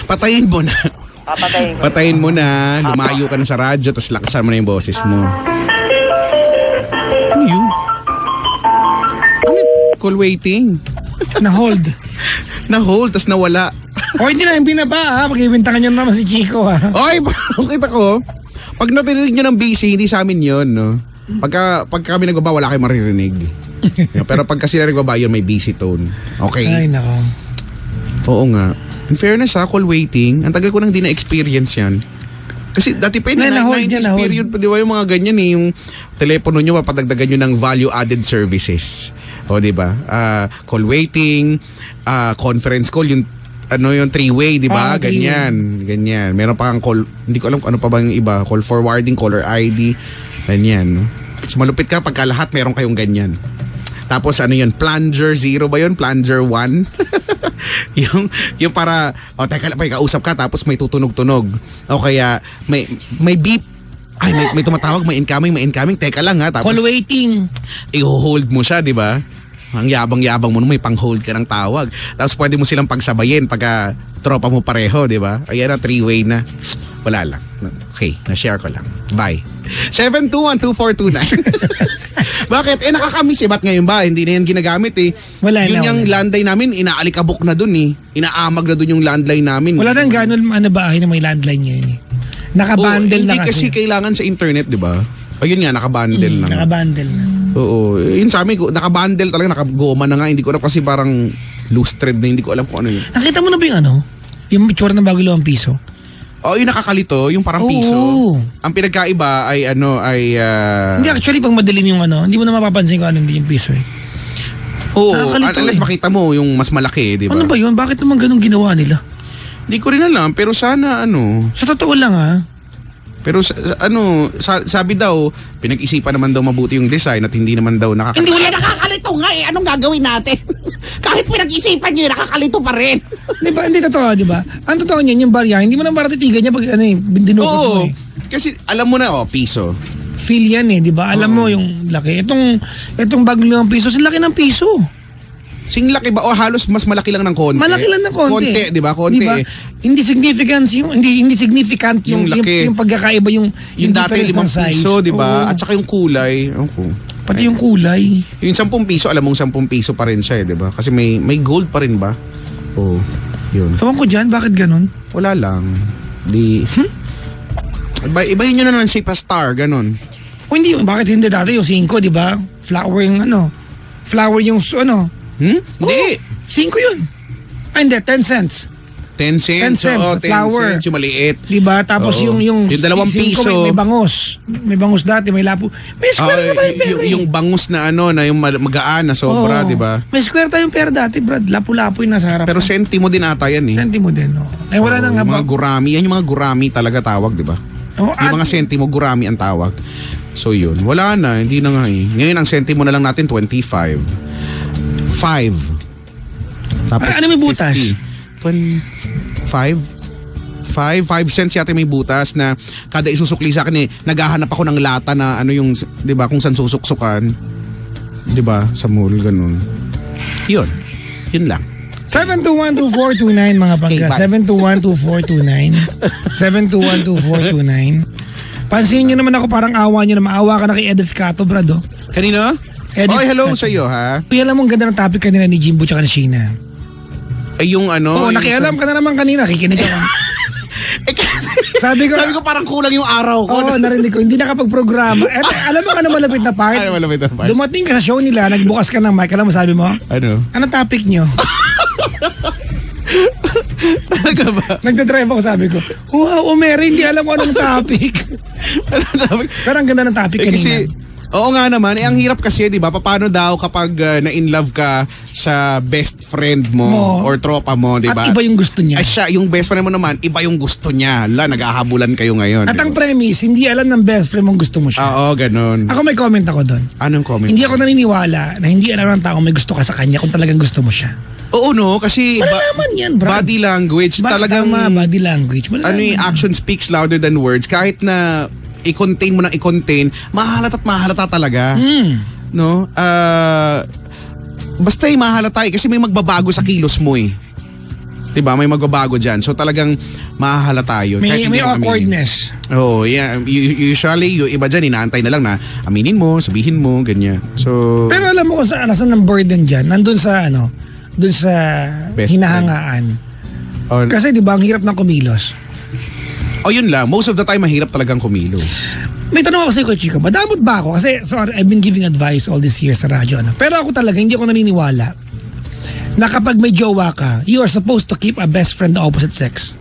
S2: Patayin mo na.
S3: Papatayin ko.
S2: Patayin mo na, lumayo ka na sa radyo, tapos lakasan mo na yung boses mo. Ano yun? Call waiting.
S1: Na-hold.
S2: Na-hold, tapos nawala.
S1: O hindi na yung binaba ha, pag-ibintangan nyo naman si Chico ha.
S2: Oy, kita ko. Pag natinig nyo ng busy, hindi sa amin yun, no? Pagka kami nagbaba, wala kayong maririnig. Pero pagka sila nagbaba, yun may busy tone. Okay?
S1: Ay nako.
S2: Oo nga. In fairness ha, call waiting, ang tagal ko nang di na-experience yan. Kasi dati pa yun,
S1: Na-hold yan,
S2: 90s period pa, di ba yung mga ganyan eh, yung telepono nyo, papadagdagan nyo ng value-added services. O, di ba? Call waiting, conference call, yung yung three-way, di ba? Ganyan. Meron pa kang call, hindi ko alam kung ano pa ba yung iba, call forwarding, caller ID, ganyan. No? So, malupit ka pagka lahat meron kayong ganyan. Tapos yun, plunger 0 ba yun? Plunger 1? yung para, teka lang, kausap ka tapos may tutunog-tunog. O kaya, may beep. Ay, may tumatawag, may incoming. Teka lang ha. Tapos,
S1: Call waiting.
S2: i-hold mo siya, di ba? Ang yabang-yabang mo, may pang-hold ka ng tawag. Tapos pwede mo silang pagsabayin pagka tropa mo pareho, di ba? Ayan na, three-way na. Wala lang. Okay, na-share ko lang. Bye. 7212429. Bakit? Nakakamiss eh. Ba't ngayon ba? Hindi na yan ginagamit eh.
S1: Wala
S2: Yun
S1: na,
S2: yung
S1: wala.
S2: landline namin, inaalikabok na dun eh. Inaamag na dun yung landline namin.
S1: Wala nang ganun bahay na may landline ngayon eh. Nakabundle na
S2: Hindi kasi
S1: kasi.
S2: kailangan sa internet, di ba? Ayun nga, nakabundle na.
S1: Nakabundle na.
S2: Oo. Yun sa amin, nakabundle talaga, nakagoma na nga. Hindi ko alam kasi parang loose thread na hindi ko alam kung ano yun.
S1: Nakita mo na ba yung Yung itsura ng bago 5 piso.
S2: Yung nakakalito, yung parang
S1: Oo.
S2: piso. Ang pinagkaiba ay
S1: Hindi actually pag madilim yung hindi mo na mapapansin kung ano hindi yung piso eh.
S2: Oo,
S1: Nakakalito
S2: unless
S1: eh.
S2: makita mo yung mas malaki, di ba?
S1: Ano ba yun? Bakit naman ganun ginawa nila?
S2: Hindi ko rin alam, pero sana
S1: Sa totoo lang
S2: Pero sabi daw, pinag-isipan naman daw mabuti yung design at hindi naman daw nakakalito.
S1: Hindi
S2: wala nakakalito nga eh. Anong gagawin natin? Kahit pinag-isipan nyo, nakakalito pa rin.
S1: Di ba? Hindi totoo, di ba? Ang totoo niyan, yung barya, hindi mo naman para titigan niya pag dinukot mo
S2: Oo,
S1: eh.
S2: kasi alam mo na, piso.
S1: Feel yan eh, di ba? Alam mo yung laki. Itong bago 5 piso, laki ng piso.
S2: Sing laki ba? O halos mas malaki lang ng konti.
S1: Malaki lang ng konti.
S2: Konti, di ba? Konti.
S1: Diba? Hindi significant yung
S2: laki.
S1: yung pagkakaiba yung
S2: Dati
S1: difference
S2: 5
S1: ng size.
S2: piso, di ba?
S1: Oo.
S2: At saka yung kulay.
S1: Pati yung kulay.
S2: Yung 10 piso, alam mong 10 piso pa rin siya, di ba? Kasi may gold pa rin ba? Oo. Yun.
S1: Ewan ko dyan, bakit ganun?
S2: Wala lang. Ibahin nyo na lang shape a star, ganun.
S1: O hindi, bakit hindi dati yung 5, di ba? Flower yung flower yung
S2: Hindi.
S1: 5 yun. Ay, hindi, 10 cents.
S2: 10 cents.
S1: 10 cents,
S2: Oo, 10
S1: flower.
S2: cents, yung maliit.
S1: Di ba? Tapos
S2: Oo.
S1: yung
S2: 2
S1: 5
S2: piso.
S1: may bangos. May bangos dati, may lapo. May square na tayong pera.
S2: yung bangus na na yung magaan na sobra,
S1: Oo.
S2: di ba?
S1: May square tayong pera dati, Brad. Lapu-lapo yung nasa harap.
S2: Pero sentimo din ata yan eh.
S1: Sentimo din, Eh, wala nang
S2: Yung mga
S1: habang.
S2: gurami. Yan yung mga gurami talaga tawag, di ba? Yung mga sentimo, gurami ang tawag. So yun, wala na, hindi na nga eh. Ngayon ang sentimo na lang natin 25. 5. Tapos
S1: Ano may butas?
S2: 50. 5 cents yata may butas na kada isusukli sa akin naghahanap ako ng lata na yung, 'di ba, kung saan susuksukan. 'Di ba? Sa mall ganun. 'Yun lang.
S1: 7212429 mga bangga.
S2: Okay,
S1: 7212429. 7212429. Pansinin nyo naman ako, parang awa nyo na maawa ka na kay Edith Cato, Brad.
S2: Kanino?
S1: Edith
S2: hello
S1: Cato.
S2: sa iyo, ha?
S1: Uy, alam mo, ang ganda ng topic kanina ni Jimbo tsaka ni Sheena.
S2: Yung
S1: Oo,
S2: yung
S1: nakialam ka na naman kanina. Kikinig ako.
S2: kasi
S1: Sabi ko
S2: parang kulang yung araw ko.
S1: Oo, narinig ko. Hindi nakapag-programa. Alam mo ka na malapit na part?
S2: Ano malapit na part?
S1: Dumating ka sa show nila, nagbukas ka ng mic. Alam mo, sabi mo?
S2: Ano?
S1: Ano topic nyo?
S2: Talaga ba?
S1: Nagdadrive ako, sabi ko, wow, Mary, hindi alam ko anong topic. Pero ang ganda ng topic kanina.
S2: Kasi, oo nga naman, ang hirap kasi, di ba? Paano daw kapag na-in love ka sa best friend mo or tropa mo, di ba?
S1: At iba yung gusto niya.
S2: Ay siya, yung best friend mo naman, iba yung gusto niya. Nag-ahabulan kayo ngayon.
S1: At
S2: di
S1: ang
S2: ba?
S1: premise, hindi alam ng best friend mong gusto mo siya.
S2: Oo, ganun.
S1: Ako may comment ako doon.
S2: Anong comment?
S1: Hindi ako naniniwala na hindi alam ng tao may gusto ka sa kanya kung talagang gusto mo siya.
S2: Oo, no? Kasi
S1: Malalaman yan, Brad.
S2: body language, talagang
S1: Tama, body language. Malalaman yan.
S2: action speaks louder than words. Kahit na i-contain mo ng i-contain, mahalata talaga. No? Basta mahalata kasi may magbabago sa kilos mo eh. Diba? May magbabago dyan. So talagang mahahalata yun. Kahit
S1: May
S2: hindi mo aminin.
S1: awkwardness.
S2: Oo, yeah. Usually, yung iba dyan, inaantay na lang na aminin mo, sabihin mo, ganyan. So,
S1: Pero alam mo kung saan, nasan ng burden dyan? Nandun sa dun sa
S2: Best
S1: hinahangaan.
S2: oh,
S1: Kasi di ba ang hirap ng kumilos?
S2: yun lang. Most of the time, mahirap talagang kumilos.
S1: May tanong ako sa iyo, Chico. Madamot ba ako? Kasi sorry, I've been giving advice all these years sa radyo. Pero ako talaga, hindi ako naniniwala na kapag may jowa ka, you are supposed to keep a best friend the opposite sex.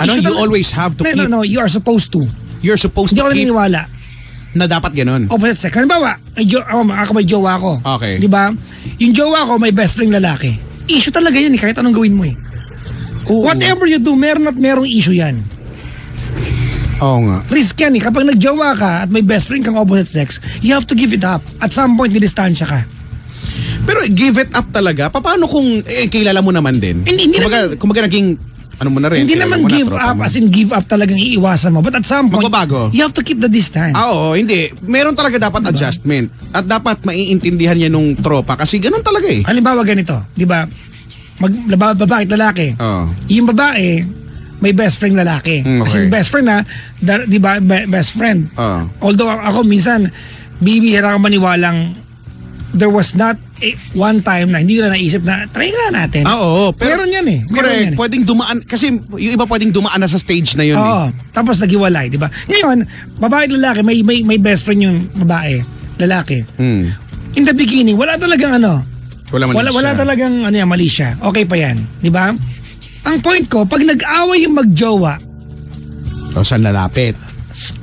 S2: You always have to keep...
S1: No, you are supposed to.
S2: You're supposed
S1: Hindi
S2: to
S1: ako
S2: keep
S1: naniniwala.
S2: na dapat ganun.
S1: Opposite sex. Halimbawa, ako may jowa ko.
S2: Okay.
S1: Di ba? Yung jowa ko may best friend lalaki. Issue talaga yan kahit anong gawin mo
S2: Oo.
S1: Whatever you do, meron at merong issue yan.
S2: Oo nga.
S1: Risk yan Kapag nagjowa ka at may best friend kang opposite sex, you have to give it up. At some point, nidistansya ka.
S2: Pero give it up talaga. Paano kung kilala mo naman din?
S1: Hindi
S2: kumbaga naging ano mo na rin.
S1: Hindi
S2: kilala
S1: naman
S2: mo na,
S1: give
S2: tropa
S1: up
S2: mo.
S1: as in give up talagang iiwasan mo. But at some point,
S2: Magbabago.
S1: you have to keep the distance.
S2: Oo, hindi. Meron talaga dapat adjustment. At dapat maiintindihan niya nung tropa kasi ganun talaga eh.
S1: Halimbawa ganito, di ba? Babae at lalaki.
S2: Oo.
S1: Yung babae, may best friend lalaki.
S2: Okay.
S1: Kasi yung best friend di ba, best friend.
S2: Oo.
S1: Although ako minsan, bibihira ka maniwalang there was not one time na hindi ko na naisip na try nga natin.
S2: Oo, pero
S1: meron yan Meron
S2: correct.
S1: yan
S2: Pwedeng dumaan kasi yung iba pwedeng dumaan na sa stage na yun
S1: Oo. Tapos naghiwalay, di ba? Ngayon, babae at lalaki, may best friend yung babae, lalaki.
S2: eh.
S1: In the beginning, wala talagang
S2: Wala
S1: wala talagang mali siya. Okay pa yan, di ba? Ang point ko, pag nag-away yung magjowa,
S2: O, saan lalapit?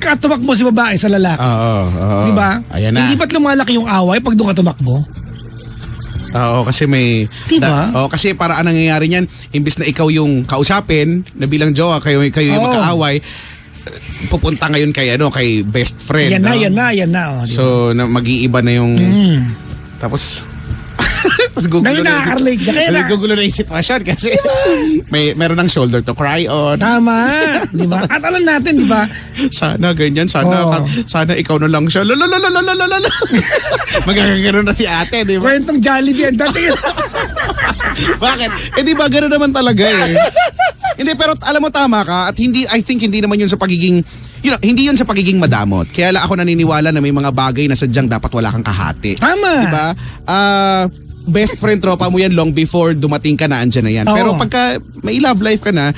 S1: katumakbo si babae sa lalaki.
S2: Oo.
S1: Di ba?
S2: Ayan na.
S1: Hindi ba't lumalaki yung away pag doon ka tumakbo?
S2: Oo, kasi may...
S1: Diba?
S2: Kasi para anong nangyayari niyan, imbis na ikaw yung kausapin, na bilang jowa, kayo yung
S1: Oo.
S2: magkaaway, pupunta ngayon kay best friend.
S1: Yan na,
S2: no?
S1: yan na, yan na. Oh, di ba?
S2: So, mag-iiba na yung... Tapos... Tapos gugulo
S1: Ngayon nakaka-relate ka, kaya na-
S2: gugulo na yung sitwasyon kasi meron ng shoulder to cry on.
S1: Tama, di ba? At alam natin, di ba?
S2: Sana ganyan,
S1: Oo.
S2: sana ikaw na lang siya. Lalalalalalala. Magkakaroon na si ate, di ba?
S1: Kwentong Jollibee ang dating.
S2: Bakit? Di ba gano'n naman talaga eh. Hindi, pero alam mo tama ka at I think hindi naman yun sa pagiging, hindi yun sa pagiging madamot. Kaya lang ako naniniwala na may mga bagay na sadyang dapat wala kang kahati.
S1: Tama.
S2: Diba? Best friend tropa mo yan long before dumating ka na, andyan na yan.
S1: Oo.
S2: Pero pagka may love life ka na,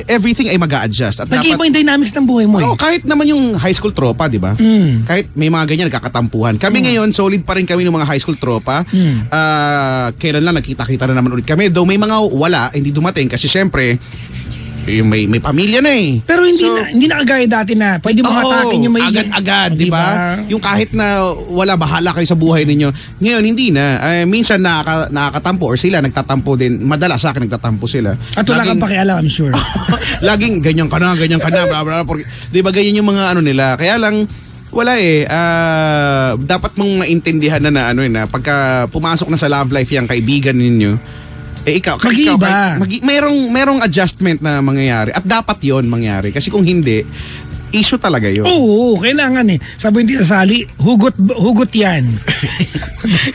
S2: everything ay mag-a-adjust. At
S1: Nag-iba
S2: dapat,
S1: yung dynamics ng buhay mo eh.
S2: kahit naman yung high school tropa, di ba? Kahit may mga ganyan, nagkakatampuhan. Kami ngayon, solid pa rin kami ng mga high school tropa. Kailan lang, nagkita-kita na naman ulit kami. Though may mga wala, hindi dumating kasi syempre, may pamilya na eh.
S1: Pero
S2: So,
S1: hindi na kagaya dati na pwede mo hatakin yung may...
S2: agad-agad, di ba? Yung kahit na wala, bahala kayo sa buhay ninyo. Ngayon, hindi na. Minsan nakakatampo or sila nagtatampo din. Madalas sa akin nagtatampo sila.
S1: At wala kang pakialam, I'm sure.
S2: Laging ganyan ka na, bla bla bla. Di ba ganyan yung mga ano nila? Kaya lang, wala eh. Dapat mong maintindihan na pagka pumasok na sa love life yung kaibigan ninyo, ikaw,
S1: Mag-iiba.
S2: merong adjustment na mangyayari. At dapat yon mangyari. Kasi kung hindi, issue talaga yun.
S1: Oo, kailangan eh. Sabi ni Tita Sally, hugot yan.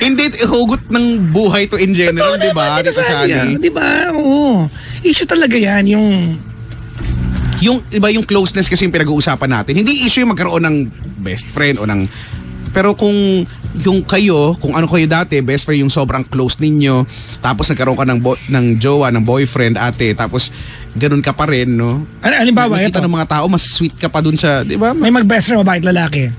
S2: Hindi, hugot ng buhay to in general, di ba? Tita Sally?
S1: Di ba? Oo. Issue talaga yan,
S2: Yung, iba yung closeness kasi yung pinag-uusapan natin. Hindi issue yung magkaroon ng best friend o ng... Pero kung yung kayo, kung ano kayo dati, best friend yung sobrang close ninyo, tapos nagkaroon ka ng jowa, ng boyfriend, ate, tapos ganun ka pa rin, no?
S1: Halimbawa,
S2: Nakikita
S1: ito.
S2: ng mga tao, mas sweet ka pa dun sa, di ba?
S1: May mag-best friend, babae at lalaki.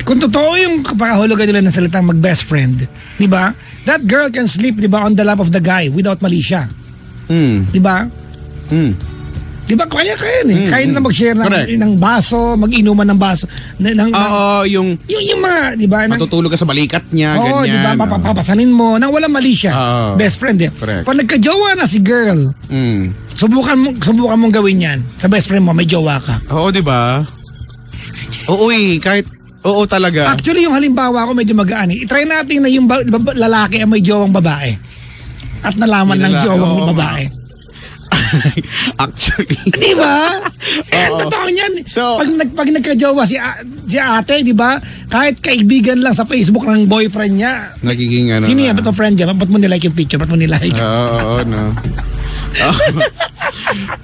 S1: Kung totoo yung kapahulugan nila ng salitang mag-best friend, di ba? That girl can sleep, di ba, on the lap of the guy without mali siya. Di ba? Di ba? Kaya eh. Kaya na mag-share
S2: Correct.
S1: ng baso, mag-inuman ng baso.
S2: Oo, yung
S1: Yung mga, di ba?
S2: matutulog ka sa balikat niya,
S1: Oo, di ba?
S2: ganyan.
S1: Papasanin mo nang walang mali siya.
S2: Oo.
S1: Best friend eh.
S2: Correct.
S1: Pag nagka-jowa na si girl, subukan mong gawin yan. Sa best friend mo, may jowa ka.
S2: Oo, di ba? Oo Oo talaga.
S1: Actually, yung halimbawa ko medyo magaan eh. I-try natin na yung lalaki ang may jowang babae. At nalaman ng
S2: Yung lalaki,
S1: jowang
S2: oo,
S1: babae.
S2: Actually.
S1: Di ba?
S2: Oo.
S1: Totoo niyan.
S2: So-
S1: pag nagka-jowa si ate, di ba? Kahit kaibigan lang sa Facebook ng boyfriend niya.
S2: Nagiging ano.
S1: Sino yan? Ba't ang friend niya? Ba't mo nilike yung picture? Ba't mo nilike?
S2: Oo, no.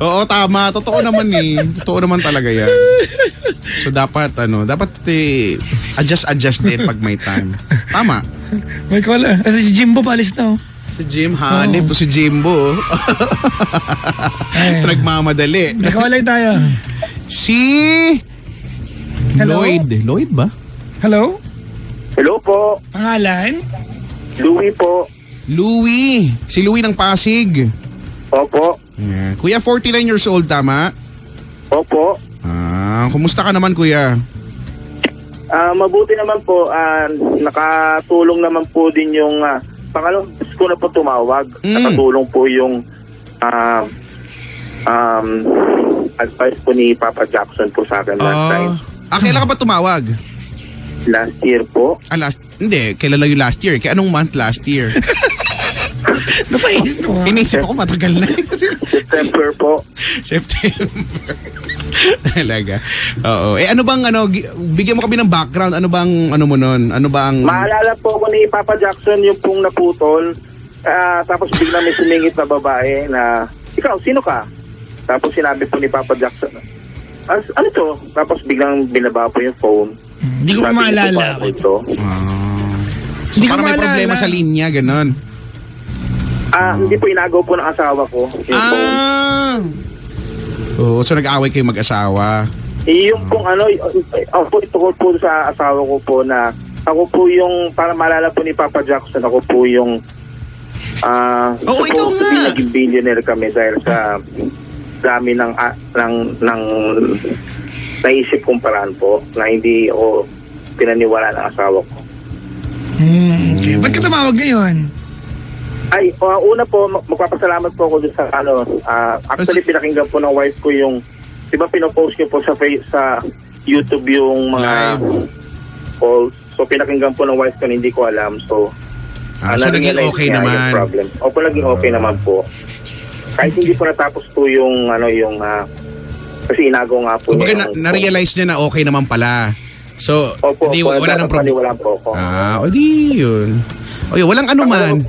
S2: Oo, tama. Totoo naman eh. Totoo naman talaga yan. So dapat adjust din pag may time. Tama.
S1: May call. Si Jimbo palis na.
S2: Si Jim, hanip to si Jimbo.
S1: Ay.
S2: Nagmamadali.
S1: May call tayo.
S2: Si
S1: Hello?
S2: Lloyd ba?
S1: Hello?
S3: Hello po,
S1: Pangalan?
S3: Louie po.
S2: Louie. Si Louie ng Pasig.
S3: Opo,
S2: Yeah. Kuya, 49 years old, tama?
S3: opo.
S2: Kumusta ka naman, kuya?
S3: Mabuti naman po, nakatulong naman po din yung pangalawang beses ko na po tumawag. Nakatulong po yung advice po ni Papa Jackson po sa akin last time.
S2: Kailan ka ba tumawag?
S3: Last year po.
S2: Hindi, kailan lang yung last year? Kaya anong month last year?
S1: Napahis ko.
S2: Inisip ako matagal na. Kasi
S3: September po.
S2: September. Talaga. Oo. Ano bang, bigyan mo kami ng background. Ano bang, mo nun? Ano bang...
S3: Maalala po ko ni Papa Jackson yung pong naputol. Tapos bigla may sumingit na babae na, ikaw, sino ka? Tapos sinabi po ni Papa Jackson, ano to? Tapos biglang binaba po yung phone.
S1: Hindi ko pa maalala.
S3: Ito.
S2: So
S1: Hindi ko
S2: parang may
S1: maalala.
S2: problema sa linya, ganon.
S3: Hindi po inagaw po ng asawa ko. Yung phone.
S2: Oo, so nag-away kayo mag-asawa.
S3: Yung pong ako po ito po sa asawa ko po na ako po yung, para maalala po ni Papa Jackson, ako po yung
S2: Oo, ikaw
S3: supposed to be
S2: nga.
S3: naging billionaire kami dahil sa dami ng naisip kong paraan po na hindi ako pinaniwala ng asawa ko.
S1: Okay. Ba't ka tumawag ngayon?
S3: Ay, una po, magpapasalamat po ako dun sa actually pinakinggan po ng wife ko yung, di ba pinopost niyo po sa YouTube yung mga calls. So pinakinggan po ng wife ko na hindi ko alam. So,
S2: So naging okay
S3: niya
S2: naman.
S3: yung problem. Opo, naging okay naman po. Kahit hindi po natapos po yung, kasi inago nga po
S2: Kumbaga,
S3: niya.
S2: na-realize niya na okay naman pala. So,
S3: Opo,
S2: hindi, wala nang problem.
S3: Wala po ako.
S2: O di yun. O yun, walang anuman.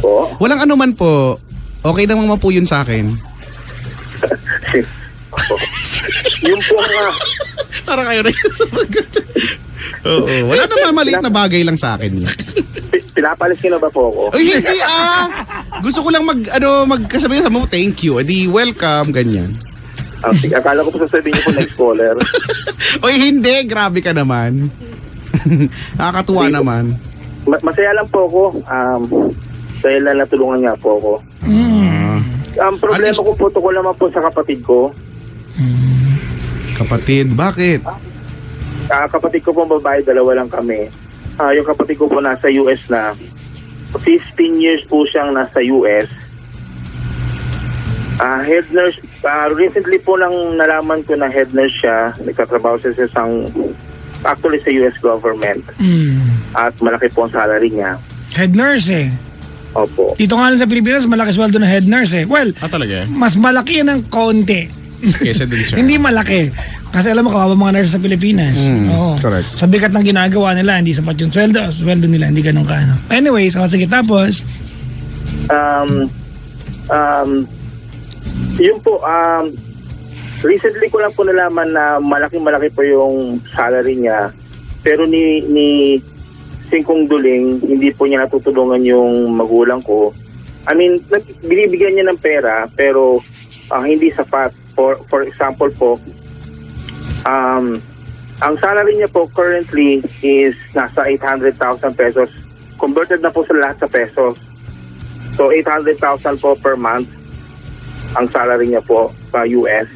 S3: Po?
S2: Walang anuman po. Okay naman po yun sa akin.
S3: Yung po nga,
S2: Para kayo rin. Oo, wala naman maliit na bagay lang sa akin.
S3: pinapalis niyo na ba po ako?
S2: Ay, hindi Gusto ko lang magkasabi sa mo, thank you. Edi, welcome, ganyan.
S3: Sige, akala ko po sasabihin niyo po next caller.
S2: Oy, hindi. Grabe ka naman. Nakakatuwa
S3: Hindi.
S2: naman.
S3: Masaya lang po ako. Dahil na natulungan nga po ako. Ang problema ko po, tukol naman po sa kapatid ko.
S2: Kapatid, bakit?
S3: Kapatid ko po babae, dalawa lang kami. Yung kapatid ko po nasa US na. 15 years po siyang nasa US. Head nurse, recently po lang nalaman ko na head nurse siya. Nagtatrabaho siya sa actually sa US government. At malaki po ang salary niya.
S1: Head nurse eh.
S3: Opo.
S1: Dito nga lang sa Pilipinas, malaki sweldo na head nurse eh. Well,
S2: Talaga?
S1: mas malaki yan ng konti.
S2: Kesa dun siya.
S1: Hindi malaki. Kasi alam mo, kawawa mga nurse sa Pilipinas. Oo.
S2: correct.
S1: Sa bigat ng ginagawa nila, hindi sapat yung sweldo nila, hindi ganun kaano. Anyways, sige, tapos,
S3: Yun po, recently ko lang po nalaman na malaki-malaki po yung salary niya. Pero ni Singkong Duling, hindi po niya natutulungan yung magulang ko. I mean, binibigyan niya ng pera, pero hindi sapat. For example po, ang salary niya po currently is nasa 800,000 pesos. Converted na po sa lahat sa pesos. So, 800,000 po per month ang salary niya po sa US.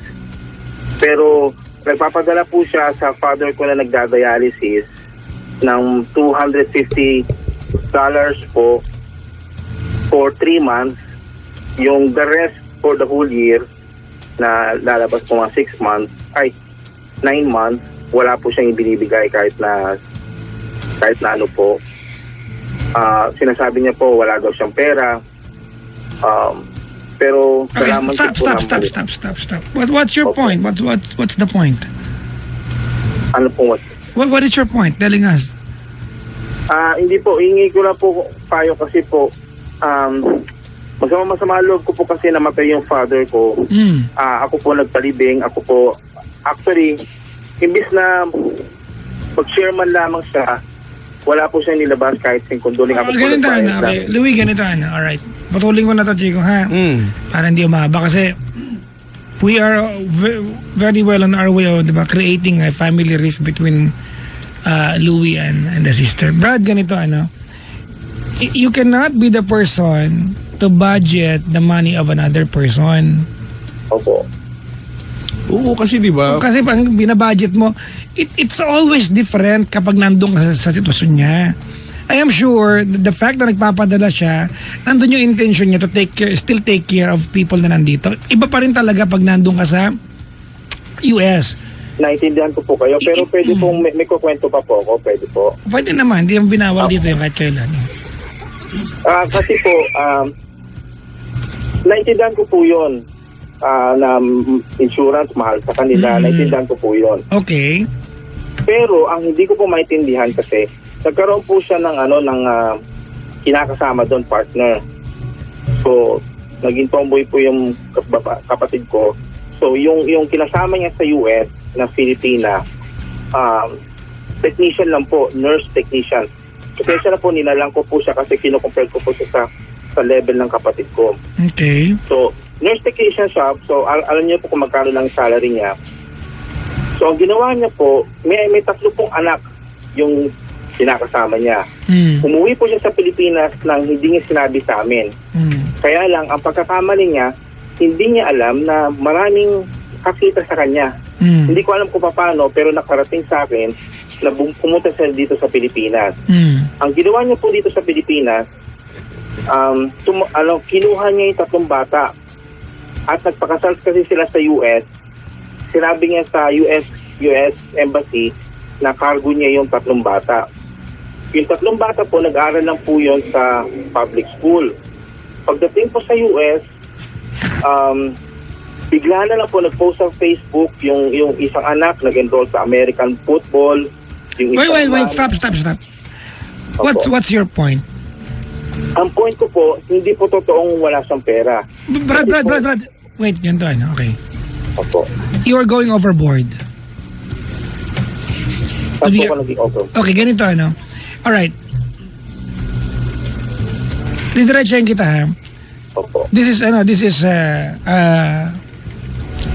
S3: Pero nagpapadala po siya sa father ko na nagdadialysis ng $250 po for 3 months. Yung the rest for the whole year na lalabas po mga 9 months, wala po siyang ibinibigay kahit na ano po. Sinasabi niya po wala daw siyang pera. Pero
S1: okay,
S3: nalaman ko po
S1: stop. What's your
S3: Okay.
S1: point? What's the point?
S3: Ano po
S1: What is your point telling us?
S3: hindi po, hingi ko lang po payo kasi po masama loob ko po kasi namatay yung father ko. Ako po nagpalibing, ako po actually imbis na mag-share man lamang siya, wala po siyang nilabas kahit singkunduling ako po
S1: Ganito
S3: nagbayad
S1: na, okay. Louie, ganito na. Alright. Patuloy ko na to, Chico, ha? Para hindi umaba kasi we are very well on our way of, diba, creating a family rift between Louie and the sister. Brad, ganito, you cannot be the person to budget the money of another person.
S3: Opo.
S2: Oo, kasi di ba?
S1: Kasi pag binabudget mo, it's always different kapag nandun ka sa sitwasyon niya. I am sure the fact na nagpapadala siya, nandun yung intention niya to still take care of people na nandito. Iba pa rin talaga pag nandun ka sa US.
S3: Naintindihan ko po kayo, pero pwede pong may kukwento pa po ako, pwede po.
S1: Pwede naman, hindi yung binawal dito yung kahit kailan.
S3: Kasi po, naintindihan ko po yun. Na insurance, mahal sa kanila, naintindihan ko po yun.
S1: Okay.
S3: Pero ang hindi ko po maintindihan kasi, nagkaroon po siya ng kinakasama doon, partner. So, naging tomboy po yung kapatid ko. So, yung kinasama niya sa US na Filipina, technician lang po, nurse technician. Kasi siya na po, nilalang ko po siya kasi kinukompare ko po siya sa level ng kapatid ko.
S1: Okay.
S3: So, nurse technician siya. So, alam niyo po kung magkano lang salary niya. So, ang ginawa niya po, may 3 pong anak yung kinakasama niya.
S1: Mm.
S3: Umuwi po siya sa Pilipinas nang hindi niya sinabi sa amin. Kaya lang, ang pagkakamali niya, hindi niya alam na maraming kakita sa kanya. Hindi ko alam kung paano, pero nakarating sa akin na pumunta siya dito sa Pilipinas. Ang ginawa niya po dito sa Pilipinas, kinuha niya yung 3 bata at nagpakasal kasi sila sa US. Sinabi niya sa US Embassy na cargo niya yung 3 bata. Yung 3 bata po, nag-aaral lang po yun sa public school. Pagdating po sa US, bigla na lang po nag-post sa Facebook yung isang anak nag-enroll sa American football. Yung
S1: Wait, stop. What's your point?
S3: Ang point ko po, hindi po totoong wala siyang pera.
S1: Brad. Wait, ganito ano, okay.
S3: Opo.
S1: You are going overboard.
S3: Tapos ko nag-i-over.
S1: Okay, ganito ano. Alright. Didiretsahin kita ha.
S3: Opo.
S1: This is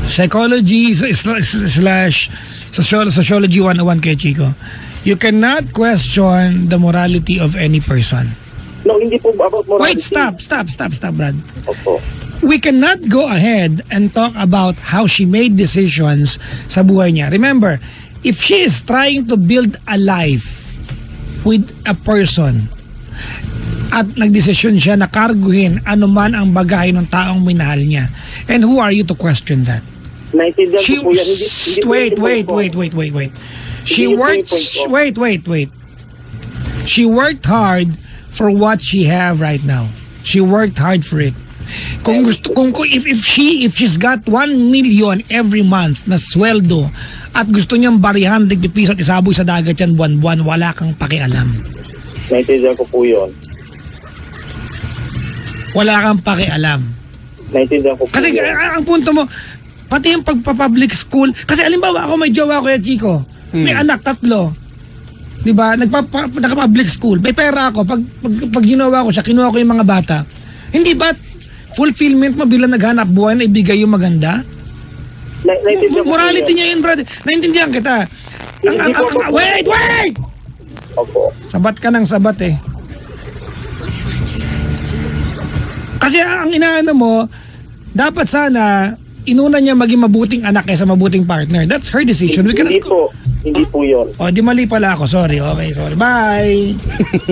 S1: psychology slash sociology 101 kay Chico. You cannot question the morality of any person.
S3: No, hindi po about morality.
S1: Wait, stop, Brad.
S3: Opo.
S1: We cannot go ahead and talk about how she made decisions sa buhay niya. Remember, if she is trying to build a life with a person at nagdesisyon siya na karguhin anuman ang bagay ng taong minahal niya, and who are you to question that?
S3: Naintindihan
S1: She,
S3: ko po yan. Hindi po
S1: wait. She
S3: Hindi
S1: worked,
S3: yung point ko.
S1: wait. She worked hard for what she have right now. She worked hard for it. If she's got 1 million every month na sweldo at gusto niyang barihan digdi piso at isaboy sa dagat yan buwan-buwan, wala kang pakialam.
S3: Naintindihan ko po yun.
S1: Wala kang pakialam.
S3: Naintindihan ko po
S1: Kasi
S3: yun.
S1: ang punto mo, pati yung pagpa-public school, kasi alimbawa ako may jowa ko yan, Chico. May anak, 3. Di ba? Naka-public school. May pera ako. Pag ginawa ko siya, kinuha ko yung mga bata. Hindi ba fulfillment mo bilang naghanap buhay na ibigay yung maganda?
S3: Naintindihan ko po
S1: Morality
S3: yun.
S1: niya yun, brother. Naintindihan kita. Wait!
S3: Opo.
S1: Sabat ka ng sabat eh. Kasi ang inaano mo, dapat sana inuna niya maging mabuting anak kaysa mabuting partner. That's her decision.
S3: Hindi po yun.
S1: Oh, di mali pala ako. Sorry. Okay, sorry. Bye.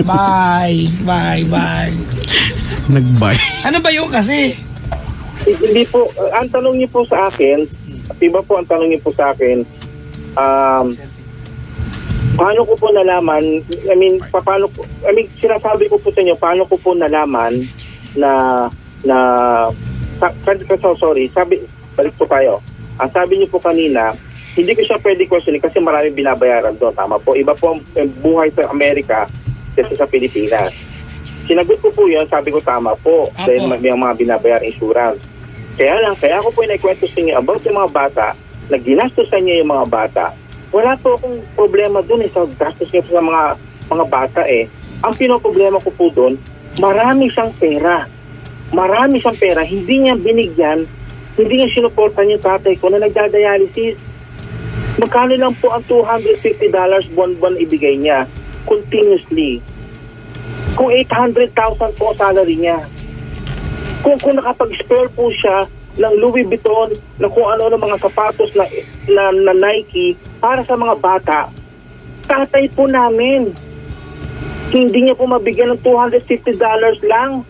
S1: Bye.
S2: Nag-buy.
S1: Ano ba yun kasi?
S3: Hindi po. Ang tanong niyo po sa akin, iba po ang tanong niyo po sa akin, paano ko po nalaman, sinasabi ko po sa inyo, paano ko po nalaman balik po tayo. Ang sabi niyo po kanina, hindi ko siya pwede questioning kasi maraming binabayaran doon. Tama po. Iba po ang buhay sa Amerika kaysa sa Pilipinas. Sinagot ko po yun, sabi ko tama po.
S1: Apo.
S3: Dahil may mga binabayar insurance. Kaya ako po naikwento sa inyo about yung mga bata, na ginastosan niya yung mga bata. Wala po akong problema doon sa gastos niya sa mga bata eh. Ang pinoproblema ko po doon, marami siyang pera. Hindi niya binigyan, hindi niya sinuportan yung tatay ko na nagdadialysis. Magkano lang po ang $250 buwan-buwan ibigay niya continuously. Kung 800,000 po ang salary niya. Kung nakapag-spare po siya ng Louis Vuitton, na kung ano mga sapatos na Nike para sa mga bata, tatay po namin. Hindi niya po mabigyan ng $250 lang.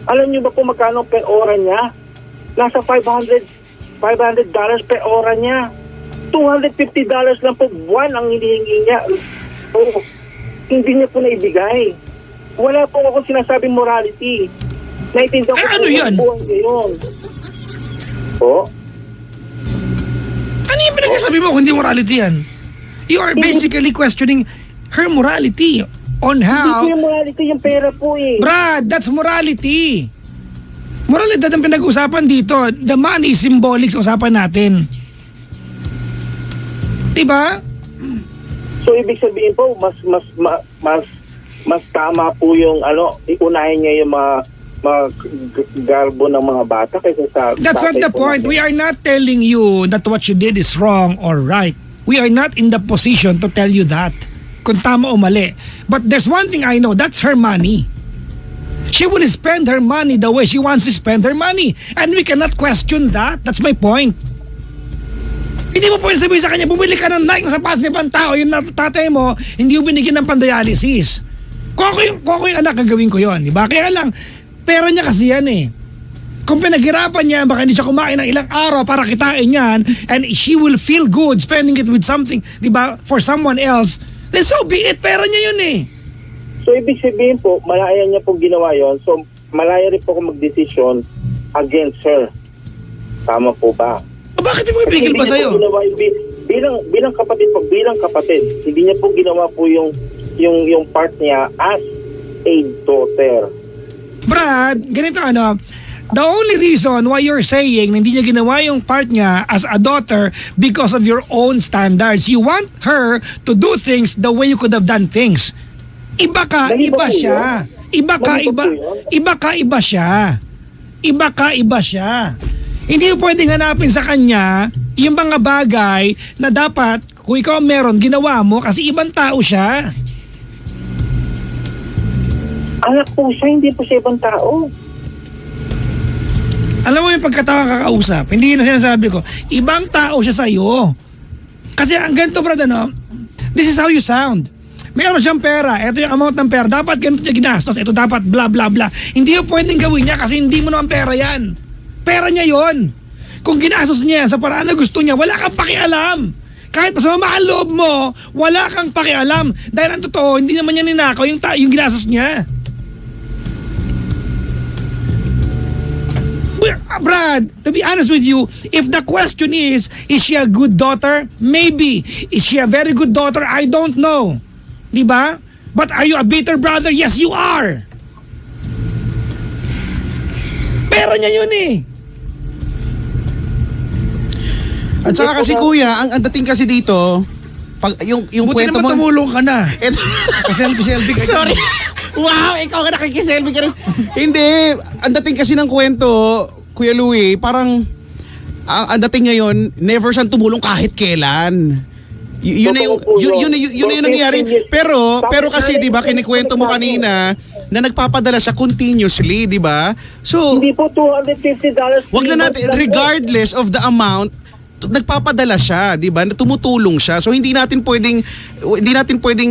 S3: Alam niyo ba po magkano per ora niya? Nasa $500 per ora niya. $250 lang po buwan ang hinihingi niya. Oh, hindi niya po naibigay. Wala po akong sinasabing morality. Naiintindihan ko
S1: ano yan?
S3: Po?
S1: Ano yung pinagsasabi mo kung hindi morality yan? You are basically questioning her morality on
S3: Hindi
S1: how...
S3: po yung morality, yung pera po eh.
S1: Brad, that's morality. Moralidad ang pinag-usapan dito. The money is symbolic sa usapan natin. Diba?
S3: So ibig sabihin po, mas tama po yung iunahin niya yung mga garbo ng mga bata kaysa sa...
S1: That's not the point. We are not telling you that what you did is wrong or right. We are not in the position to tell you that. kung tama o mali. But there's one thing I know, that's her money. She will spend her money the way she wants to spend her money. And we cannot question that. That's my point. Hindi mo pwede sabihin sa kanya, bumili ka ng Nike na sapatos ng ibang tao, yung tatay mo, hindi mo binigyan ng pandialysis. Kung ako yung anak, gagawin ko yon, di ba? Kaya lang, pera niya kasi yan eh. Kung pinaghirapan niya, baka hindi siya kumain ng ilang araw para kitain yan, and she will feel good spending it with something, di ba, for someone else, then so be it, pera niya yun eh.
S3: So, ibig sabihin po, malaya niya po ginawa yon. So, malaya rin po kung magdesisyon against her. Tama po ba?
S1: Bakit mo ipigil pa sa'yo?
S3: Bilang kapatid, hindi niya po ginawa po yung part niya as a daughter.
S1: Brad, ganito the only reason why you're saying na hindi niya ginawa yung part niya as a daughter because of your own standards. You want her to do things the way you could have done things. Iba ka, iba siya. Iba ka, iba siya. Iba ka, iba siya. Hindi mo pwedeng hanapin sa kanya yung mga bagay na dapat kung ikaw meron, ginawa mo kasi ibang tao siya.
S3: Anak po siya, hindi po siya ibang tao.
S1: Alam mo yung pagkatawa kakausap, hindi na sinasabi ko, ibang tao siya sa'yo. Kasi ang ganito, Brad, this is how you sound. Meron siyang pera, ito yung amount ng pera, dapat ganito niya ginastos, ito dapat bla bla bla. Hindi mo pwedeng gawin niya kasi hindi mo naman pera yan. Pera niya yon. Kung ginastos niya sa paraan na gusto niya, wala kang pakialam. Kahit masama ang loob mo, wala kang pakialam. Dahil ang totoo, hindi naman niya ninakaw yung ginastos niya. Brad, to be honest with you, if the question is she a good daughter? Maybe. Is she a very good daughter? I don't know. Diba? But are you a bitter brother? Yes, you are. Pera niya yun eh.
S2: At saka kasi kuya, ang dating kasi dito, pag yung
S1: Buti
S2: kwento
S1: naman
S2: mo.
S1: tumulong ka na.
S2: Eto,
S1: Selfie ka.
S2: sorry. Wow, ikaw ka nakikiselfie ka rin. Hindi, ang dating kasi ng kwento, Kuya Louie, parang ang dating ngayon, never siyang tumulong kahit kailan. Yun na yung nangyayari. Pero kasi 'di ba kinikwento mo kanina na nagpapadala siya continuously, 'di ba? So
S3: Hindi po $250.
S2: wag na natin regardless of the amount nagpapadala siya, 'di ba? Tumutulong siya. So hindi natin pwedeng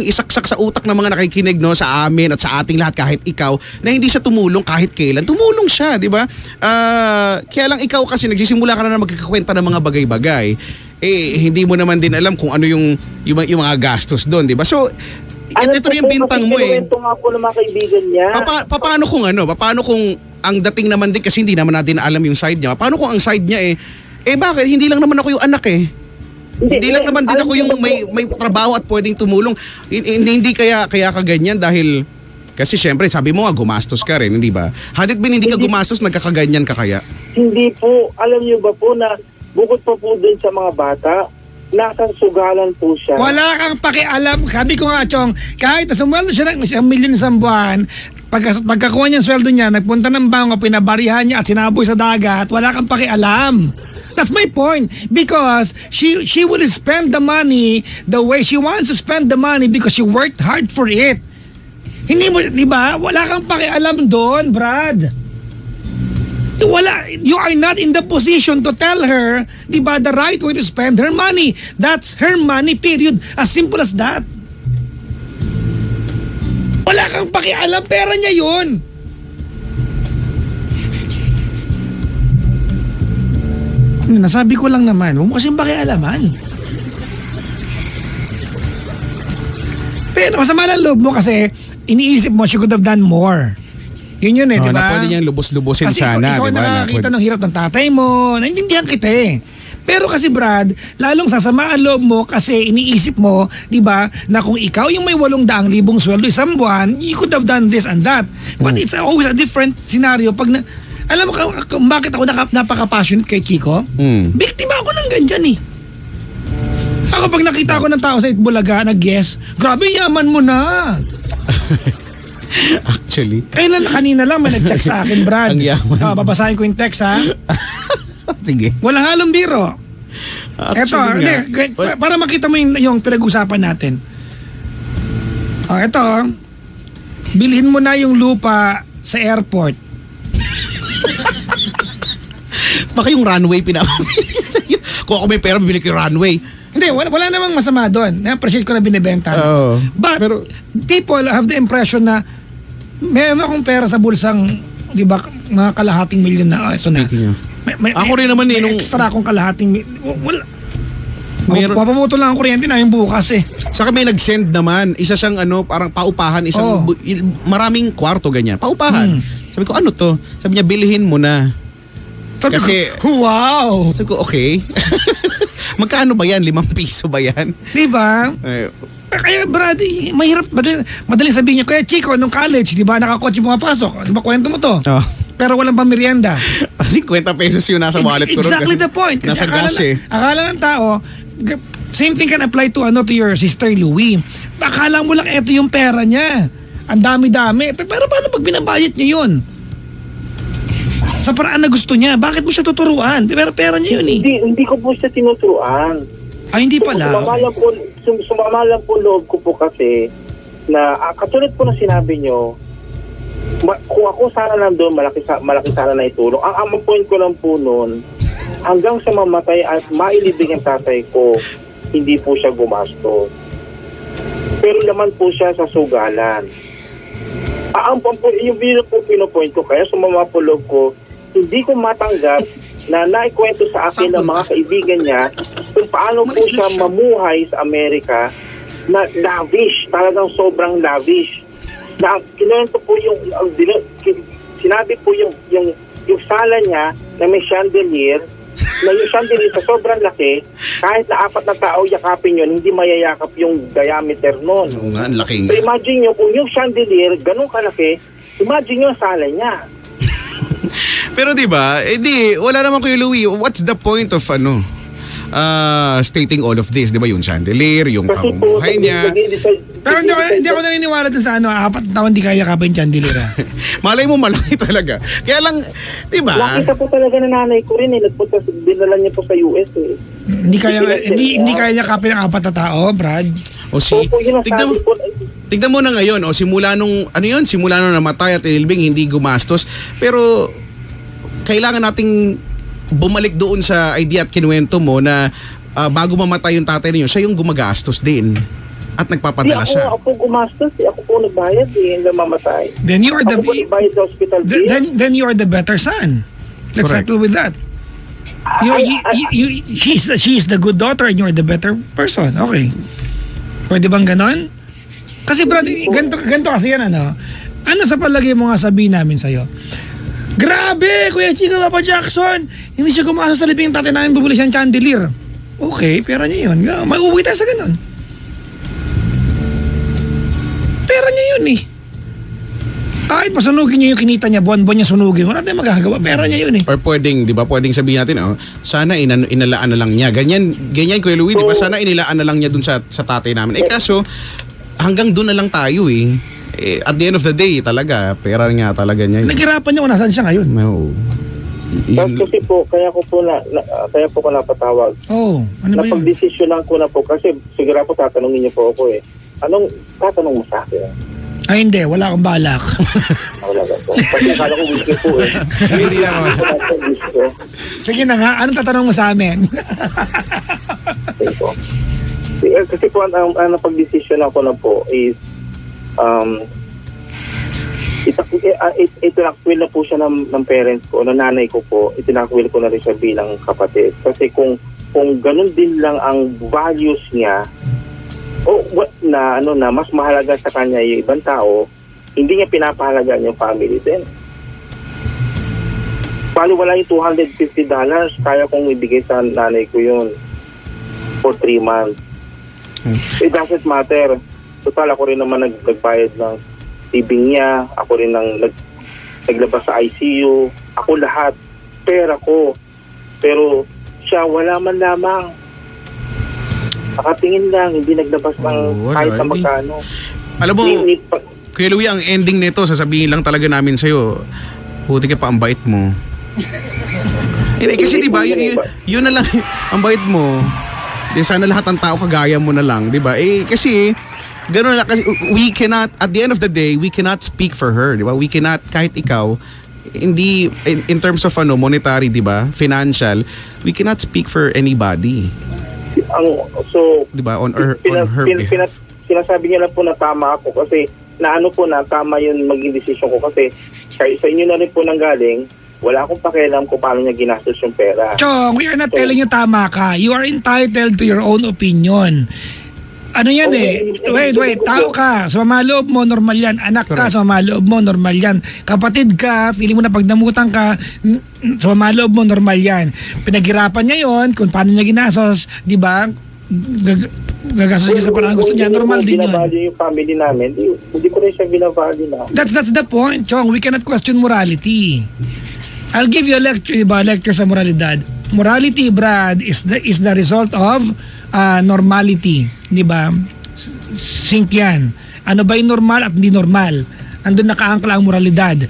S2: isaksak sa utak ng mga nakikinig no sa amin at sa ating lahat kahit ikaw na hindi siya tumulong kahit kailan. Tumulong siya, 'di ba? Kaya lang ikaw kasi nagsisimula ka na magkakakwenta ng mga bagay-bagay. Hindi mo naman din alam kung ano yung mga gastos doon, 'di ba? So ito na yung bintang mo eh.
S3: Ito nga po ng mga kaibigan niya.
S2: Paano kung ang dating naman din kasi hindi naman natin alam yung side niya. Paano kung ang side niya bakit hindi lang naman ako yung anak eh? Hindi lang naman din ako yung may trabaho at pwedeng tumulong. Hindi kaya kaganyan dahil kasi syempre sabi mo nga gumastos ka rin, hindi ba? Hadit bin hindi ka gumastos, nagkakaganyan ka kaya?
S3: Hindi po. Alam niyo ba po na bukod pa po din sa mga bata, nasa sugalan po siya.
S1: Wala kang pakialam. Sabi ko nga, Chong, kahit sumweldo siya ng 1 milyon isang buwan, pagkakuha niya ang sweldo niya, nagpunta ng bangko, pinabarihan niya at sinaboy sa dagat, wala kang pakialam. That's my point. Because she will spend the money the way she wants to spend the money because she worked hard for it. Hindi mo, di ba? Wala kang pakialam doon, Brad. Wala, you are not in the position to tell her, di ba, the right way to spend her money. That's her money, period. As simple as that. Wala kang pakialam, pera niya yun. Nasabi ko lang naman, huwag mo kasing pakialaman. Pero masama ng loob mo kasi iniisip mo she could have done more. Yun di ba?
S2: Na pwede niyang lubos-lubosin
S1: kasi
S2: sana,
S1: ikaw
S2: di ba?
S1: nakakita ng hirap ng tatay mo, naintindihan kita eh. Pero kasi Brad, lalong sasama ang loob mo kasi iniisip mo, di ba, na kung ikaw yung may 800,000 sweldo isang buwan, you could have done this and that. But it's always a different scenario. Alam mo kung bakit ako napaka-passionate kay Chico? Biktima ako ng ganyan eh. Ako pag nakita ko ng tao sa Itbulaga, nag-guess, grabe yaman mo na.
S2: Actually.
S1: Kanina lang may nag-text sa akin, Brad.
S2: Ang yaman.
S1: Babasahin ko yung text ha.
S2: Sige.
S1: Walang halong biro. Eto,
S2: Actually nga.
S1: para makita mo yung pinag-usapan natin. Ito. Bilhin mo na yung lupa sa airport.
S2: Baka yung runway pinapamili sa'yo. Kung ako may pera, bibili ko yung runway.
S1: Hindi, wala namang masama doon. Na-appreciate ko na binibenta.
S2: Oo.
S1: But,
S2: Pero-
S1: people have the impression na meron akong pera sa bulsang, di ba, mga kalahating milyon na, ito na.
S2: Speaking of.
S1: Ako
S2: rin naman eh,
S1: may
S2: nung-
S1: extra akong kalahating wala.
S2: Meron-
S1: Papamuto lang ang kuryente na yung bukas eh.
S2: Saka may nag-send naman. Isa siyang parang paupahan. Isang
S1: Oo.
S2: maraming kwarto ganyan. Paupahan. Sabi ko, ano to? Sabi niya, bilhin mo na.
S1: Sabi
S2: Kasi-
S1: ko, wow!
S2: Sabi ko, okay. Magkano ba yan? 5 piso ba yan?
S1: Di ba?
S2: Eh,
S1: Kaya Brad, mahirap, madali sabihin niya, kaya Chico, nung college, di ba, nakakotse pumapasok. Di ba, kwento mo to?
S2: Oh.
S1: Pero walang pamerienda.
S2: 50 pesos yun nasa wallet ko. ron
S1: Exactly
S2: kasi
S1: the point. Kasi
S2: Nasa gas eh.
S1: akala ng tao, same thing can apply to your sister Louie. Akala mo lang ito yung pera niya. Ang dami-dami. Pero paano pag binabayad niya yun? Sa paraan na gusto niya, bakit mo siya tuturuan? Pero pera niya yun eh.
S3: Hindi ko po siya tinuturuan.
S1: Ay, hindi pala.
S3: Sumama lang po loob ko po kasi na katulad po na sinabi nyo, kung ako sana nandun, malaki sana na itulong. Ang point ko lang po noon, hanggang sa mamatay at mailibing ang tatay ko, hindi po siya gumasto. Pero naman po siya sa sugalan. Yung bilang po pinopoint ko, kaya sumama po loob ko, hindi ko matanggap na naikwento sa akin ng mga kaibigan niya kung paano po siya mamuhay sa Amerika na lavish, talagang sobrang lavish. Na kinuwento po sinabi po yung sala niya na may chandelier, na yung chandelier sa sobrang laki, kahit na 4 na tao yakapin yun, hindi mayayakap yung diameter nun.
S2: Oo nga, ang laking.
S3: So imagine nyo, kung yung chandelier ganun kalaki, imagine nyo ang sala niya.
S2: Pero di ba, wala naman Kuya Louie. What's the point of stating all of this? Di ba yung chandelier, yung
S3: Kasi po,
S2: pamumuhay niya.
S1: Pero hindi ako naniniwala dun sa 4 na taon di kaya kapin chandelier.
S2: Malay mo malaki talaga. Kaya lang, di ba?
S3: Nakita po talaga ng nanay ko rin nagpunta, dinala niya po sa US eh.
S1: Hindi kaya niya kapin ang 4 na tao, Brad.
S2: O
S3: Opo, yun ang
S2: tignan
S3: sabi
S2: mo,
S3: ko.
S2: tignan mo na ngayon, simula nung namatay at inilbing, hindi gumastos. Pero, kailangan nating bumalik doon sa idea at kinuwento mo na bago mamatay yung tatay niyo, siya yung gumagastos din. At nagpapadala siya.
S3: Ako gumastos eh. Ako po nagbayad eh. Hanggang mamatay.
S1: Then you are
S3: Ako po nagbayad sa hospital bill.
S1: then you are the better son. Let's
S2: Correct.
S1: settle with that. She's the good daughter and you're the better person. Okay. Pwede bang ganon? Kasi Brad, ganito kasi yan ano. Ano sa palagay mo nga sabihin namin sa'yo? Grabe, Kuya Chico, Papa Jackson, hindi siya gumastos sa libing ng tatay namin, bumili siyang chandelier. Okay, pera niya yun. Mauwi tayo sa ganon. Pera niya yun eh. Kahit pasunugin niya yung kinita niya, buwan-buwan niya sunugin, wala tayong magagawa. Pera niya yun eh.
S2: Or pwedeng, di ba, pwedeng sabihin natin, sana inalaan na lang niya. Ganyan Kuya Louie, di ba, sana inilaan na lang niya dun sa tatay namin. Kaso, hanggang dun na lang tayo eh. At the end of the day, talaga, pera nga talaga niya.
S1: Naghirapan niya kung nasaan siya ngayon.
S2: No.
S3: Kasi po, kaya po ko napatawag.
S1: Oh, ano ba yun?
S3: Napag-desisyonan ko na po kasi siguro po tatanungin niyo po ako eh. Anong tatanong mo sa akin?
S1: Ay hindi, wala akong balak.
S3: Wala ba po? Kasi akala ko whisky po eh.
S2: Hindi naman.
S1: Sige na nga, anong tatanong mo sa amin?
S3: Okay po. Kasi po, ang napag-desisyonan ko na po is itinakwil na po siya ng parents ko, ng nanay ko po, itinakwil ko na rin siya bilang kapatid. Kasi kung ganun din lang ang values niya, na mas mahalaga sa kanya yung ibang tao, hindi niya pinapahalagaan yung family din. Bali wala yung $250, kaya kong ibigay sa nanay ko yun for 3 months. It doesn't matter. Total, ako rin naman nagbayad ng tibing niya, ako rin naglabas sa ICU, ako lahat, pera ko. Pero siya wala man lamang. Nakatingin lang, hindi naglabas ng kahit sa magkano.
S2: Alam mo, Kuya Louie, ang ending nito, sasabihin lang talaga namin sa'yo, buti ka pa ang bait mo. Kasi diba, yun na lang, ang bait mo, sana lahat ng tao kagaya mo na lang, diba? Kasi, Ganun lang kasi we cannot, at the end of the day, we cannot speak for her, di ba? We cannot, kahit ikaw, hindi, in terms of monetary, di ba? Financial, we cannot speak for anybody.
S3: So,
S2: Di ba? On her behalf.
S3: sinasabi niya lang po na tama ako kasi na tama yun maging decision ko kasi sa inyo na rin po nanggaling, wala akong pakialam kung paano niya ginastos yung pera.
S1: Chong, we are not telling you tama ka. You are entitled to your own opinion. Ano yan Wait, tao ka, sumama loob mo, normal yan. Anak ka, sumama loob mo, normal yan. Kapatid ka, feeling mo na pag namutan ka, sumama loob mo, normal yan. Pinaghirapan niya yon kung paano niya ginastos, di ba? Gagastos niya sa parang gusto niya, normal din yun.
S3: Binavalue yung family namin, hindi ko rin siya binavalue na.
S1: That's the point, Chong. We cannot question morality. I'll give you a lecture, diba? Lecture sa moralidad. Morality, Brad, is the result of normality, di ba? Sync yan. Ano ba yung normal at hindi normal? Andun nakaangkla ang moralidad.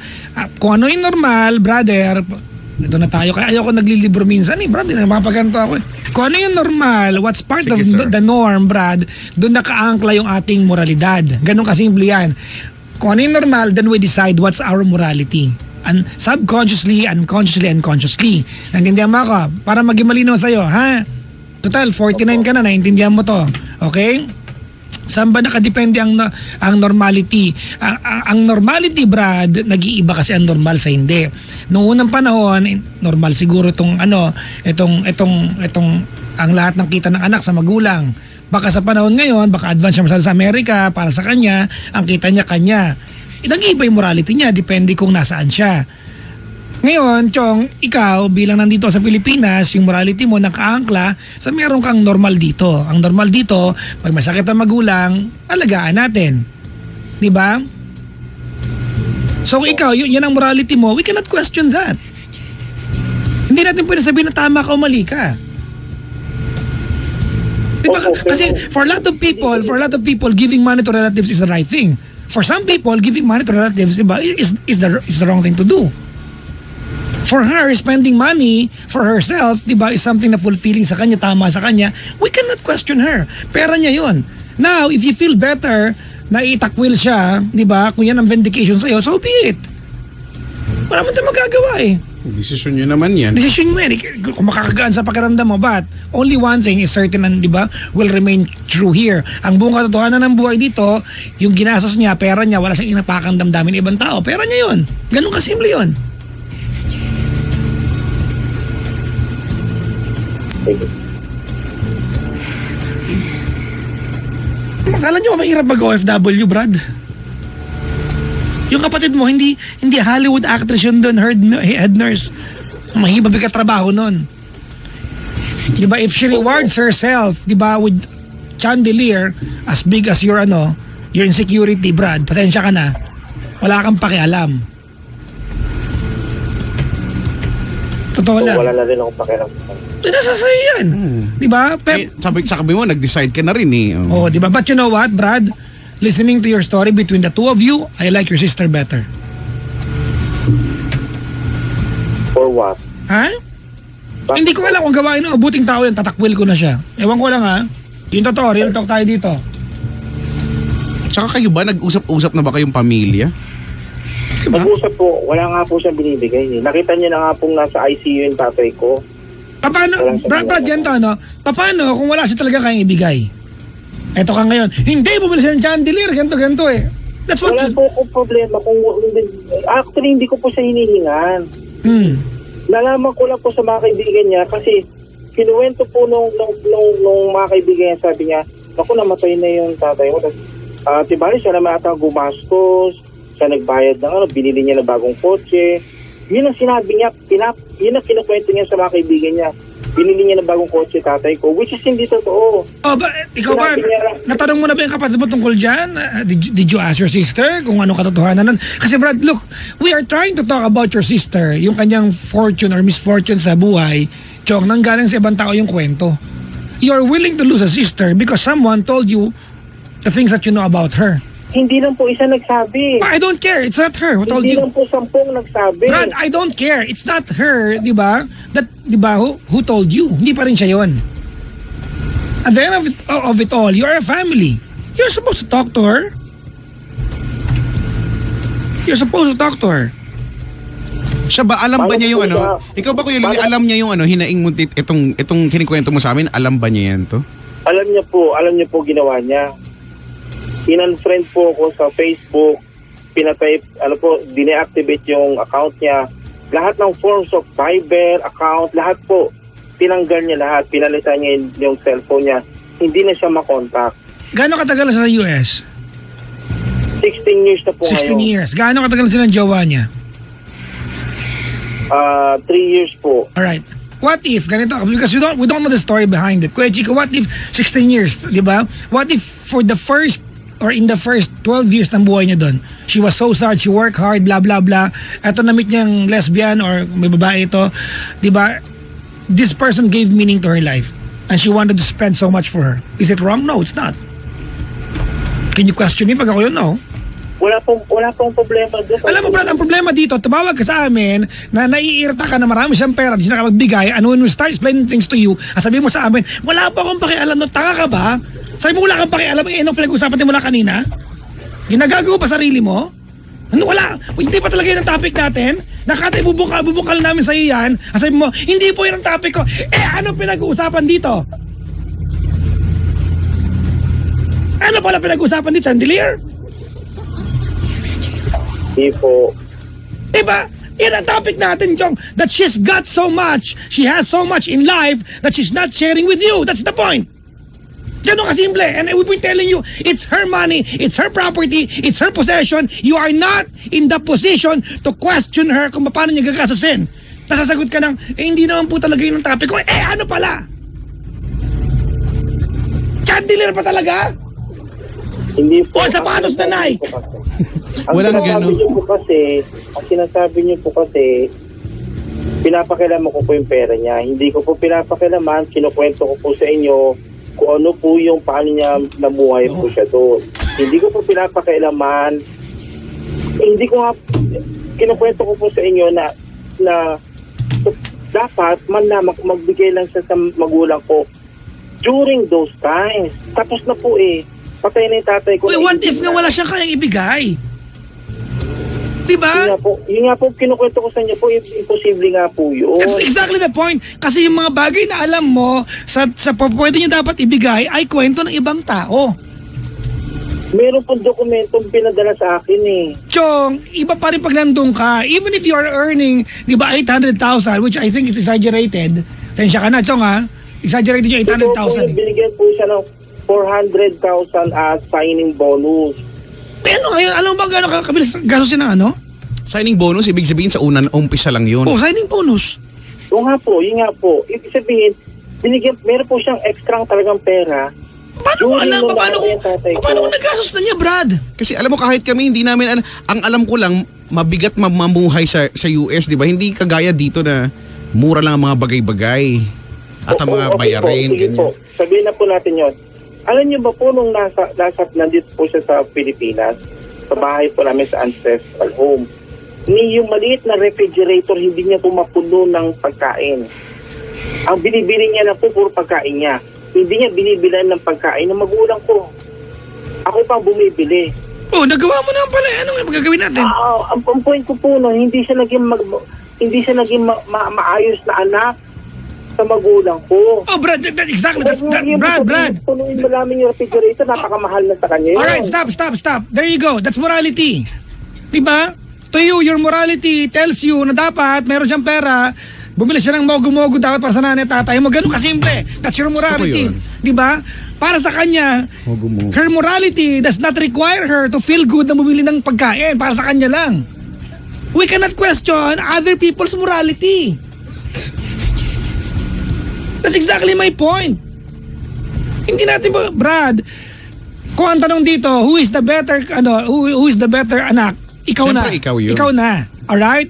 S1: Kung ano yung normal, brother, ito na tayo. Kaya ayoko naglilibro minsan brad, napapaganto ako Kung ano yung normal, what's part of the norm, Brad, doon nakaangkla yung ating moralidad. Ganun kasimple yan. Kung ano yung normal, then we decide what's our morality. Subconsciously, unconsciously. Naintindihan mo ako? Para maging malinaw sa'yo, ha? Total, 49 ka na, naintindihan mo to. Okay? Saan ba nakadepende ang normality? Ang normality, Brad, nag-iiba kasi ang normal sa hindi. Noong unang panahon, normal siguro itong ang lahat ng kita ng anak sa magulang. Baka sa panahon ngayon, baka advance siya masyado sa Amerika, para sa kanya, ang kita niya kanya. Nag-iiba yung morality niya, depende kung nasaan siya. Ngayon, Chong, ikaw bilang nandito sa Pilipinas, yung morality mo nakaangkla sa meron kang normal dito. Ang normal dito, pag masakit ang magulang, alagaan natin. Di ba? So ikaw, yan ang morality mo, we cannot question that. Hindi natin pwede sabihin na tama ka o mali ka. Di ba? Kasi for a lot of people, giving money to relatives is the right thing. For some people, giving money to relatives, diba, is the wrong thing to do. For her, spending money for herself, diba, is something na fulfilling sa kanya, tama sa kanya. We cannot question her. Pera niya yun. Now, if you feel better na itakwil siya, diba, kung yan ang vindication sa'yo, so be it. Wala man tayo magagawa
S2: Desisyon nyo naman yan.
S1: Decision mo yan. Kung makakagaan sa pakiramdam mo, but only one thing is certain and, diba, will remain true here. Ang buong katotohanan ng buhay dito, yung ginastos niya, pera niya, wala siyang inapakang damdamin ibang tao. Pera niya yun. Ganun kasimple yun. Akala nyo mahirap mag-OFW, Brad? Yung kapatid mo, hindi Hollywood actress yun doon, head nurse. Mahibab ka trabaho nun. Diba, if she rewards herself, diba, with chandelier as big as your insecurity, Brad, pasensya ka na. Wala kang pakialam. Totoo lang.
S3: Wala na rin akong pakialam.
S1: Nasa sa'yo yan. Diba?
S2: Sabi mo, nag-decide ka na rin
S1: Oh, diba? But you know what, Brad? Listening to your story between the two of you, I like your sister better.
S3: For what?
S1: Ha? Hindi ko alam kung gawain ng buting tao yan, tatakwil ko na siya. Ewan ko lang ha. Yung totoo, real talk tayo dito.
S2: Tsaka kayo ba, nag-usap-usap na ba kayong pamilya?
S1: Diba?
S3: Nag-usap po, wala nga po siya binibigay. Nakita niya na nga pong nasa ICU yung tatay ko.
S1: Paano, Brad, ganito, paano kung wala siya talaga kayang ibigay? Eto ka ngayon, hindi bumili siya ng chandelier, ganito That's what...
S3: Wala po akong problema kung... Actually, hindi ko po siya hinihingan. Nalaman ko lang po sa mga kaibigan niya kasi kinuwento po nung mga kaibigan niya, sabi niya, ako, namatay na yung tatay mo. Tibali siya naman ata gumastos, siya nagbayad ng binili niya ng bagong kotse. Yun ang sinabi niya, yun ang kinukwento niya sa mga kaibigan niya. Binili niya ng bagong kotse tatay ko, which is hindi totoo.
S1: Oh, ikaw ba, natanong mo na ba yung kapatid mo tungkol dyan? Did you ask your sister kung ano katotohanan nun? Kasi Brad, look, we are trying to talk about your sister, yung kanyang fortune or misfortune sa buhay. Chong, nanggaling sa ibang tao yung kwento. You're willing to lose a sister because someone told you the things that you know about her.
S3: Hindi lang po isa nagsabi.
S1: I don't care. It's not her who told
S3: Hindi
S1: you.
S3: lang po 10 nagsabi.
S1: Brad, I don't care. It's not her, di ba? Who told you? Hindi pa rin siya yon. At the end of it all, you are a family. You're supposed to talk to her. You're supposed to talk to her.
S2: Siya ba, alam ba
S3: Paano
S2: niya yung
S3: po
S2: ano?
S3: siya?
S2: Ikaw ba, Kuya Louie, alam niya yung ano, hinaing mo itong kinikwento mo sa amin? Alam ba niya yan to?
S3: Alam niyo po ginawa niya. In-unfriend po ako sa Facebook, pinatay, dineactivate yung account niya. Lahat ng forms of Viber, account, lahat po. Tinanggal niya lahat, pinalitan niya yung cellphone niya. Hindi na siya makontak.
S1: Gaano katagal na sa US?
S3: 16 years na po
S1: 16
S3: ngayon.
S1: years. Gaano katagal na silang jowa niya?
S3: 3 years po.
S1: Alright. What if, ganito, because we don't know the story behind it. Kuya Chico, what if 16 years, di ba? What if for the first, or in the first 12 years ng buhay niya doon, she was so sad, she worked hard, blah, blah, blah. Eto na-meet niyang lesbian or may babae ito, di ba? This person gave meaning to her life and she wanted to spend so much for her. Is it wrong? No, it's not. Can you question me pag ako yun? No.
S3: Wala pong problema doon.
S1: Alam mo, Brad, ang problema dito, tumawag ka sa amin na naiirita ka na marami siyang pera, di siya nakapagbigay, and when we start explaining things to you, sabi mo sa amin, wala pa akong pakialam, no, tanga ka ba? Sabi mo, wala kang pakialam, anong pinag-usapan din mula kanina? Ginagago pa sarili mo? Ano, wala, hindi pa talaga yun ang topic natin? Nakata, bubukal namin sa iyo yan, sabi mo, hindi po yun ang topic ko, ano pinag-uusapan dito? Ano pala pinag-uusapan dito, Chandelier?
S3: Hindi po.
S1: Diba? Yan ang topic natin, Jong. That she's got so much, she has so much in life that she's not sharing with you. That's the point. Ganun kasimple. And we've been telling you, it's her money, it's her property, it's her possession. You are not in the position to question her kung paano niya gagasusin. Nasasagot ka ng, hindi naman po talaga yun ang topic ko. Ano pala? Chandelier pa talaga?
S3: Hindi po.
S1: Sapatos na Nike.
S2: Walang ganun.
S3: Ang sinasabi niyo po kasi, pinapakialaman ko po yung pera niya. Hindi ko po pinapakialaman, kinukwento ko po sa inyo kung ano po yung paano niya namuhay po siya doon. Hindi ko po pinapakialaman, hindi ko nga, kinukwento ko po sa inyo na dapat man na magbigay lang siya sa magulang ko during those times. Tapos na po patay na yung tatay ko.
S1: Uy, what if nga wala siyang kayang ibigay? Diba?
S3: Yun nga po, kinukwento ko sa inyo po, imposible nga po yun.
S1: That's exactly the point. Kasi yung mga bagay na alam mo sa pwede niya dapat ibigay ay kwento ng ibang tao.
S3: Meron pong dokumentong pinadala sa akin
S1: Chong, iba pa rin pag nandun ka. Even if you are earning, di ba, 800,000, which I think is exaggerated. Sensya ka na, Chong, ha? Exaggerated yung 800,000.
S3: Binigyan po siya ng 400,000 as signing bonus.
S1: Pero alam mo ba gano'ng kabilis gastusin ng ano?
S2: Signing bonus, ibig sabihin sa umpisa lang yun.
S1: Oh, signing bonus.
S3: Yun nga po. Ibig sabihin, meron po siyang extra talagang pera.
S1: Paano mo alam? Paano kung nagastos na niya, Brad?
S2: Kasi alam mo, kahit kami, hindi namin, ang alam ko lang, mabigat mamuhay sa US, di ba? Hindi kagaya dito na mura lang ang mga bagay-bagay. At ang mga bayarin.
S3: Sige po, sabihin na po natin yon. Alam niyo ba po nung nandito po siya sa Pilipinas, sa bahay po namin sa ancestral home, yung maliit na refrigerator, hindi niya po mapuno ng pagkain. Ang binibili niya na po, puro pagkain niya. Hindi niya binibilan ng pagkain ng magulang ko. Ako pang bumibili.
S1: Oh, nagawa mo naman pala. Ano nga magagawin natin?
S3: Ang point ko po, hindi siya naging maayos na anak sa magulang ko.
S1: Oh, Brad, exactly. Brad.
S3: Punuin mo namin yung refrigerator, napakamahal na sa kanya.
S1: Alright, stop. There you go. That's morality. Diba? To you, your morality tells you na dapat meron siyang pera, bumili siya ng mogo-mogo dapat para sa nanay at tatay mo. Ganun kasimple. That's your morality. Diba? Para sa kanya, her morality does not require her to feel good na bumili ng pagkain. Para sa kanya lang. We cannot question other people's morality. That's exactly my point. Hindi natin ba, Brad, kung ang tanong dito, who is the better anak? Ikaw
S2: Siyempre,
S1: na.
S2: ikaw yun.
S1: Ikaw na. Alright?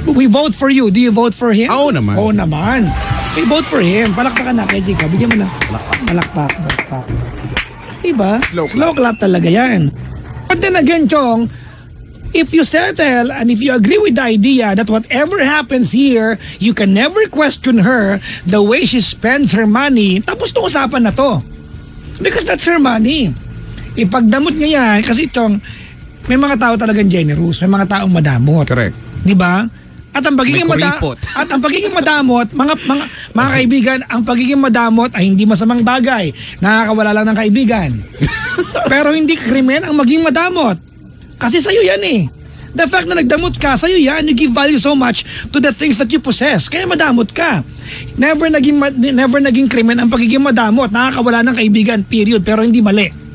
S1: We vote for you. Do you vote for him?
S2: Oo naman.
S1: Oo naman. We vote for him. Palakpakan na, Keji ka. Bigyan mo ng palakpak. Diba? Slow clap talaga yan. But then again, Chong, if you settle and if you agree with the idea that whatever happens here, you can never question her the way she spends her money, tapos itong usapan na to. Because that's her money. Ipagdamot niya yan, kasi itong, may mga tao talagang generous, may mga taong madamot.
S2: Correct.
S1: Di ba? At ang pagiging
S2: May kuripot.
S1: at ang pagiging madamot, mga kaibigan, ang pagiging madamot ay hindi masamang bagay. Nakakawala lang ng kaibigan. Pero hindi krimen ang maging madamot. Kasi sa'yo yan eh. The fact na nagdamot ka, sa'yo yan, you give value so much to the things that you possess. Kaya madamot ka. Never naging krimen ang pagiging madamot. Nakakawala ng kaibigan, period. Pero hindi mali.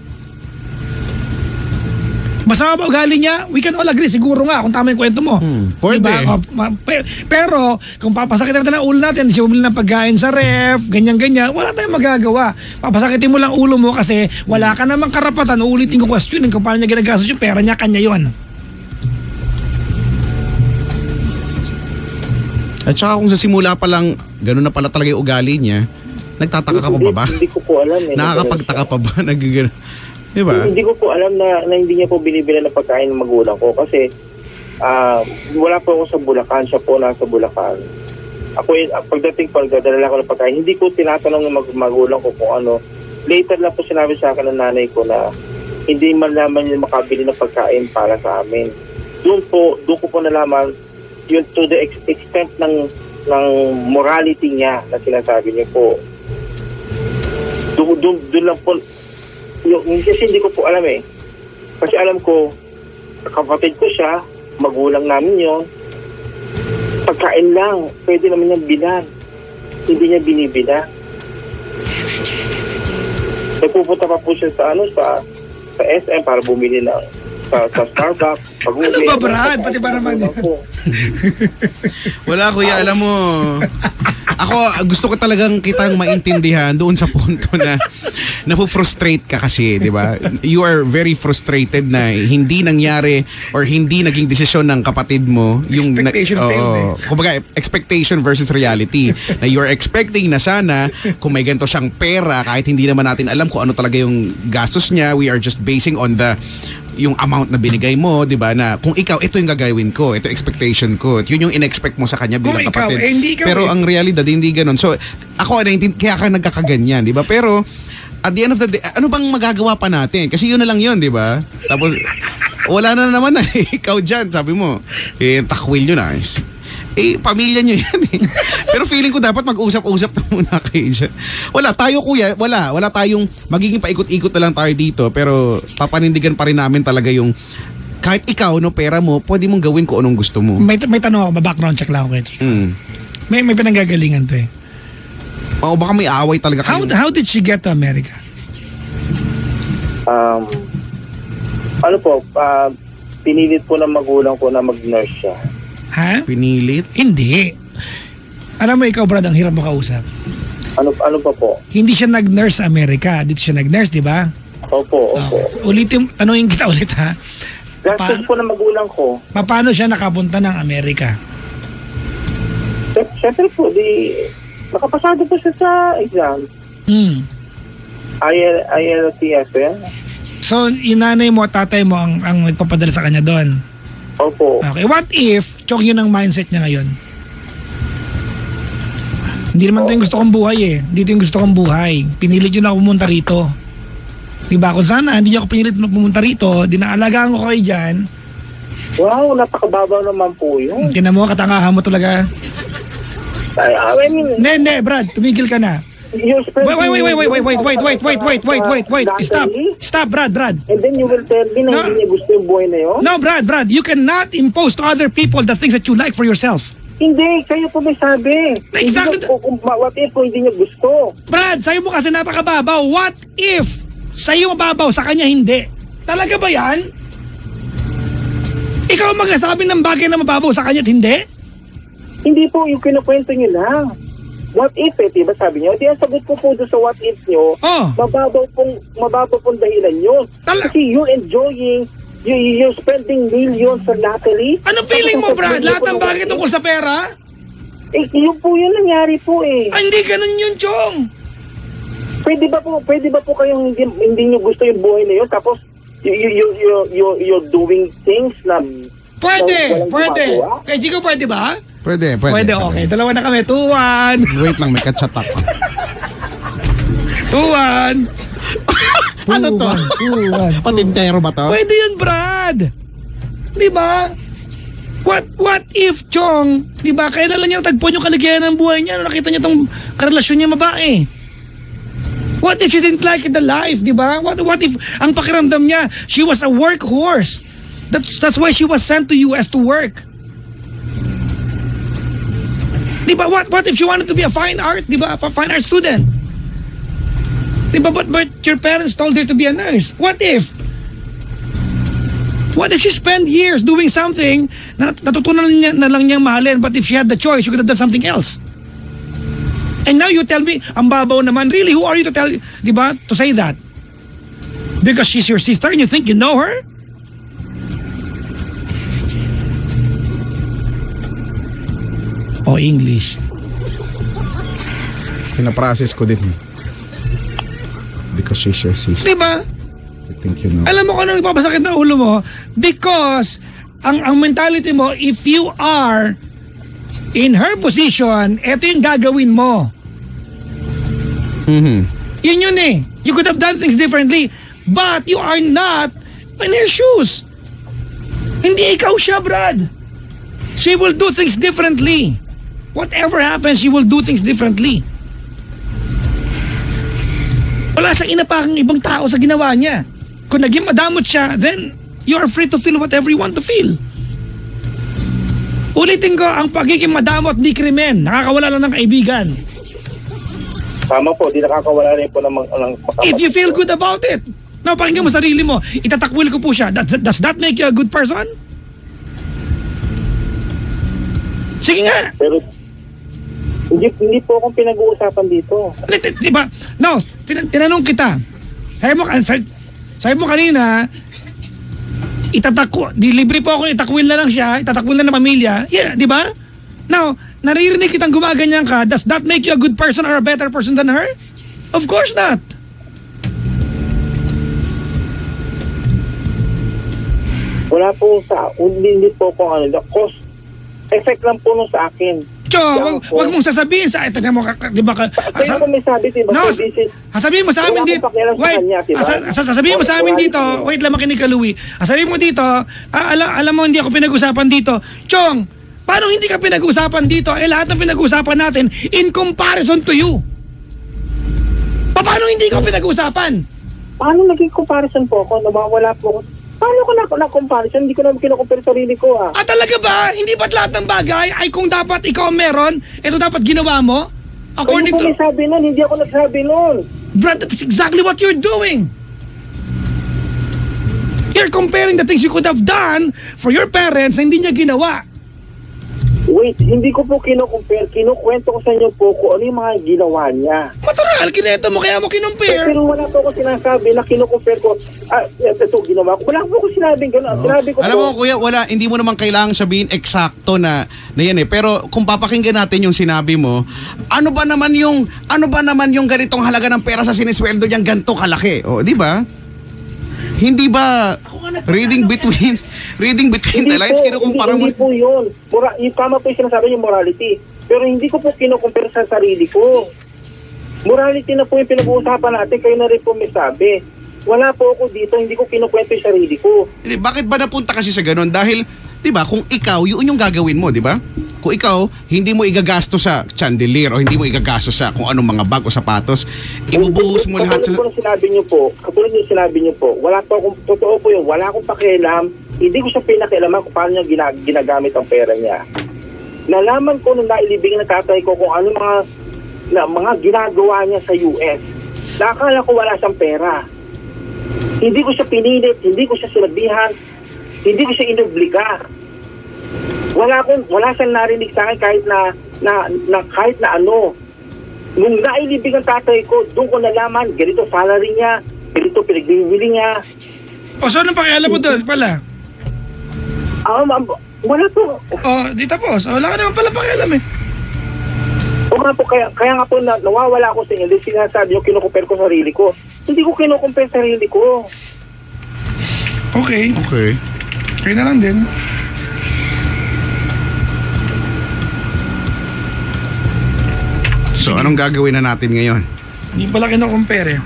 S1: Masama ba ugali niya? We can all agree. Siguro nga kung tama yung kwento mo.
S2: Pwede.
S1: Diba? Pero kung papasakitin natin ang ulo natin, siya bumili ng pagkain sa ref, ganyan-ganyan, wala tayong magagawa. Papasakitin mo lang ulo mo kasi wala ka namang karapatan. Uulitin ko question kung paano niya ginagastos yung pera niya, kanya yon.
S2: At saka kung sa simula pa lang, ganun na pala talaga yung ugali niya, nagtataka ka pa ba?
S3: Hindi ko po alam.
S2: Nakakapagtaka pa ba? Nagigano. Diba?
S3: Hindi ko po alam na hindi niya po binibili ng pagkain ng magulang ko kasi wala po ako sa Bulacan, siya po nasa Bulacan. Ako pagdating dadala ko ng pagkain, hindi ko tinatanong ng magulang ko kung ano. Later lang po sinabi sa akin ng nanay ko na hindi man naman yung makabili ng pagkain para sa amin. Doon ko po nalaman yun to the extent ng morality niya na sinasabi niya po. Doon lang po kasi hindi ko po alam eh. Kasi alam ko, kapatid ko siya, magulang namin yon. Pagkain lang, pwede naman niyang bilan. Hindi niya binibila. Nagpupunta pa po siya sa SM para bumili ng sa Starbucks.
S1: Ano ba, Brad? Pati ba naman yan?
S2: Wala kuya, alam mo. Ako, gusto ko talagang kitang maintindihan doon sa punto na nafu-frustrate ka kasi, di ba? You are very frustrated na hindi nangyari or hindi naging desisyon ng kapatid mo. Yung
S1: Expectation failed eh.
S2: Kumbaga, expectation versus reality. Na you're expecting na sana kung may ganito siyang pera, kahit hindi naman natin alam kung ano talaga yung gastos niya, we are just basing on yung amount na binigay mo, di ba, na kung ikaw, ito yung gagawin ko, ito expectation ko, yun yung in-expect mo sa kanya bilang
S1: Kung
S2: kapatid.
S1: ikaw, hindi ikaw
S2: Pero
S1: eh.
S2: ang realidad, hindi ganun. So, ako, kaya ka nagkakaganyan, di ba? Pero, at the end of the day, ano bang magagawa pa natin? Kasi yun na lang yun, di ba? Tapos, wala na naman na, ikaw dyan, sabi mo, takwil yun na. Pamilya nyo yan eh. Pero feeling ko dapat mag-usap-usap na muna kayo dyan. Wala, tayo kuya, wala tayong, magiging paikot-ikot na lang tayo dito, pero papanindigan pa rin namin talaga yung, kahit ikaw, no, pera mo, pwede mong gawin kung anong gusto mo.
S1: May tanong ako, background check lang ako kay Chico. May pinanggagalingan to eh.
S2: O baka may away talaga kayo.
S1: How did she get to America?
S3: Pinilit po ng magulang ko na mag-nurse siya.
S1: Ha?
S2: Pinilit?
S1: Hindi. Alam mo ikaw, Brad, ang hirap makausap.
S3: Ano pa po?
S1: Hindi siya nag-nurse sa Amerika. Dito siya nag-nurse, di ba?
S3: Opo.
S1: Tanungin kita ulit ha.
S3: Gastos po ng magulang ko.
S1: Paano siya nakapunta ng Amerika?
S3: Siyempre po, nakapasado po siya sa exam. IELTS yan.
S1: So, yung nanay mo at tatay mo ang nagpapadala sa kanya doon?
S3: Opo.
S1: Okay. What if, chok yun ang mindset niya ngayon? Hindi naman ito yung gusto kong buhay eh. Hindi ito yung gusto kong buhay. Pinilit yun ako pumunta rito. Diba? Kung sana, hindi ako pinilit na pumunta rito, dinaalagaan ko kayo dyan.
S3: Wow, napakababaw naman po yun.
S1: Tinan mo, katangahan mo talaga.
S3: I mean,
S1: Hindi, Brad, tumigil ka na.
S3: you're spending...
S1: Wait. Stop, Brad.
S3: And then you will tell me na
S1: No.
S3: hindi niya gusto yung buhay na yun?
S1: No, Brad, you cannot impose to other people the things that you like for yourself.
S3: Hindi, kayo po may sabi.
S1: Exactly.
S3: Hindi niyo, what if po hindi niya gusto?
S1: Brad, sa'yo mo kasi napakababaw. What if sa'yo mababaw, sa kanya hindi? Talaga ba yan? Ikaw ang magsasabi ng bagay na mababaw sa kanya at hindi?
S3: Hindi po, yung kinukwento niyo lang. What if, diba sabi niyo? Di ang sagot ko po doon sa what if niyo, mababaw pong dahilan yun. Kasi you're enjoying, you're spending millions sa lottery.
S1: Ano feeling mo, Brad? Lahat ng bagay tungkol sa pera?
S3: Yun po yun nangyari po eh.
S1: Ay, hindi ganun yun, Chong.
S3: Pwede ba po kayong hindi niyo gusto yung buhay na yun, tapos you're doing things na
S1: Pwede.
S3: gumagawa?
S1: Kay Chico, pwede ba?
S2: Pwede.
S1: Pwede, okay. Dalawa na kami. 2-1.
S2: Wait lang, may kachat ako.
S1: 2-1.
S2: Ano to?
S1: 1, 2, 1.
S2: Patintero ba to?
S1: Pwede yun, Brad. Di ba? What if, Chong, di ba, kailan lang niya natagpuan yung kaligayahan ng buhay niya nung nakita niya tong karelasyon niya babae? What if she didn't like the life, di ba? What if ang pakiramdam niya, she was a workhorse. That's why she was sent to US to work. Di ba? What if she wanted to be a fine art, di ba? A fine art student. Di ba? But your parents told her to be a nurse. What if? What if she spent years doing something na natutunan niya na lang niyang mahalin, but if she had the choice, she could have done something else? And now you tell me, ang babaw naman, really, who are you to tell, di ba, to say that? Because she's your sister and you think you know her? Oh, English.
S2: Pinaprocess ko din. Because she's your sister.
S1: Di ba?
S2: I think you know.
S1: Alam mo kung anong ipapasakit ng ulo mo? Because ang mentality mo, if you are in her position, eto yung gagawin mo.
S2: Mhm.
S1: Yun yun eh. You could have done things differently. But you are not in her shoes. Hindi ikaw siya, Brad. She will do things differently. Whatever happens, she will do things differently. Wala siyang inapakang ibang tao sa ginawa niya. Kung naging madamot siya, then you are free to feel whatever you want to feel. Ulitin ko, ang pagiging madamot di krimen. Nakakawala lang ng kaibigan.
S3: Tama po, di nakakawala rin po ng
S1: If you feel good about it. Now, pakinggan mo sarili mo. Itatakwil ko po siya. Does that make you a good person? Sige nga.
S3: Pero hindi po akong pinag-uusapan dito.
S1: Diba? No, tinanong kita. Sabi mo kanina, libre po ako, itakwil na lang siya, itatakwil na ng pamilya. Yeah, di ba? Now, naririnig kitang gumaganyan ka, does that make you a good person or a better person than her? Of course not.
S3: Wala po hindi po ako the cost effect lang po nung sa akin.
S1: Wag mong sasabihin sa ito mo, di ba?
S3: Kaya ko may sabi, diba?
S1: No, sasabihin mo sa amin dito. Wait, sasabihin mo sa amin dito. Wait lang, makinig ka, Louie. Sasabihin mo dito, alam mo hindi ako pinag-usapan dito. Chong, paano hindi ka pinag-usapan dito? Lahat ng pinag-usapan natin in comparison to you. Paano hindi ko pinag-usapan?
S3: Paano naging comparison po ako? Nawawala po ako. Paano ko na-comparison? Hindi ko na kinukumpare sarili ko
S1: Talaga ba? Hindi ba't lahat ng bagay ay kung dapat ikaw meron, ito dapat ginawa mo? According
S3: to... Hindi ko sabi nun, hindi ako nagsabi nun.
S1: Brad, that's exactly what you're doing. You're comparing the things you could have done for your parents na hindi niya ginawa.
S3: Wait, hindi ko po kinukumpare. Kinukwento ko sa inyo po kung ano yung mga ginawa niya.
S1: Matural, kineto mo, kaya mo kinumpare.
S3: Pero wala po ako sinasabi na kinukumpare ko, ito ginawa ko. Wala po ako sinabing gano'n. Sinabi ko
S2: Alam
S3: po,
S2: mo kuya, hindi mo naman kailangang sabihin eksakto na yan eh. Pero kung papakinggan natin yung sinabi mo, ano ba naman yung ganitong halaga ng pera sa sinisweldo niyang ganito kalaki? O, di ba? Hindi ba reading between the lines, kinukumpara mo?
S3: Hindi po yun. Yung tama po yung sinasabi yung morality. Pero hindi ko po kinukumpara sa sarili ko. Morality na po yung pinag-uusapan natin, kayo na rin po may sabi. Wala po ako dito, hindi ko kinukwento yung sarili ko.
S2: Bakit ba napunta kasi sa ganun? Dahil, di ba, kung ikaw, yun yung gagawin mo, di ba? Kung ikaw, hindi mo igagasto sa chandelier o hindi mo igagasto sa kung anong mga bag o sapatos, ibubuhos mo lahat sa...
S3: Katulad yung sinabi niyo po, wala po akong, totoo po yun, wala akong pakialam, hindi ko siya pinakialaman kung paano niya ginagamit ang pera niya. Nalaman ko nung nailibing ng tatay ko kung ano mga ginagawa niya sa US. Nakakala ko wala siyang pera. Hindi ko siya pinilit, hindi ko siya sinabihan, hindi ko siya inobliga. Wala siyang narinig sa akin kahit na ano. Nung nailibing ang tatay ko, doon ko nalaman, ganito salary niya, ganito pinagbibili niya.
S1: O, so anong pakialam mo doon pala?
S3: Wala po.
S1: Di tapos. Wala ka naman pala pakialam eh.
S3: O nga po, kaya nga po nawawala ako sa inyo. Dahil sinasabi nyo, kinukumpare ko sarili ko. Hindi ko kinukumpare sarili ko.
S1: Okay. Kaya na lang din.
S2: So, anong gagawin na natin ngayon?
S1: Hindi pala kinukumpare.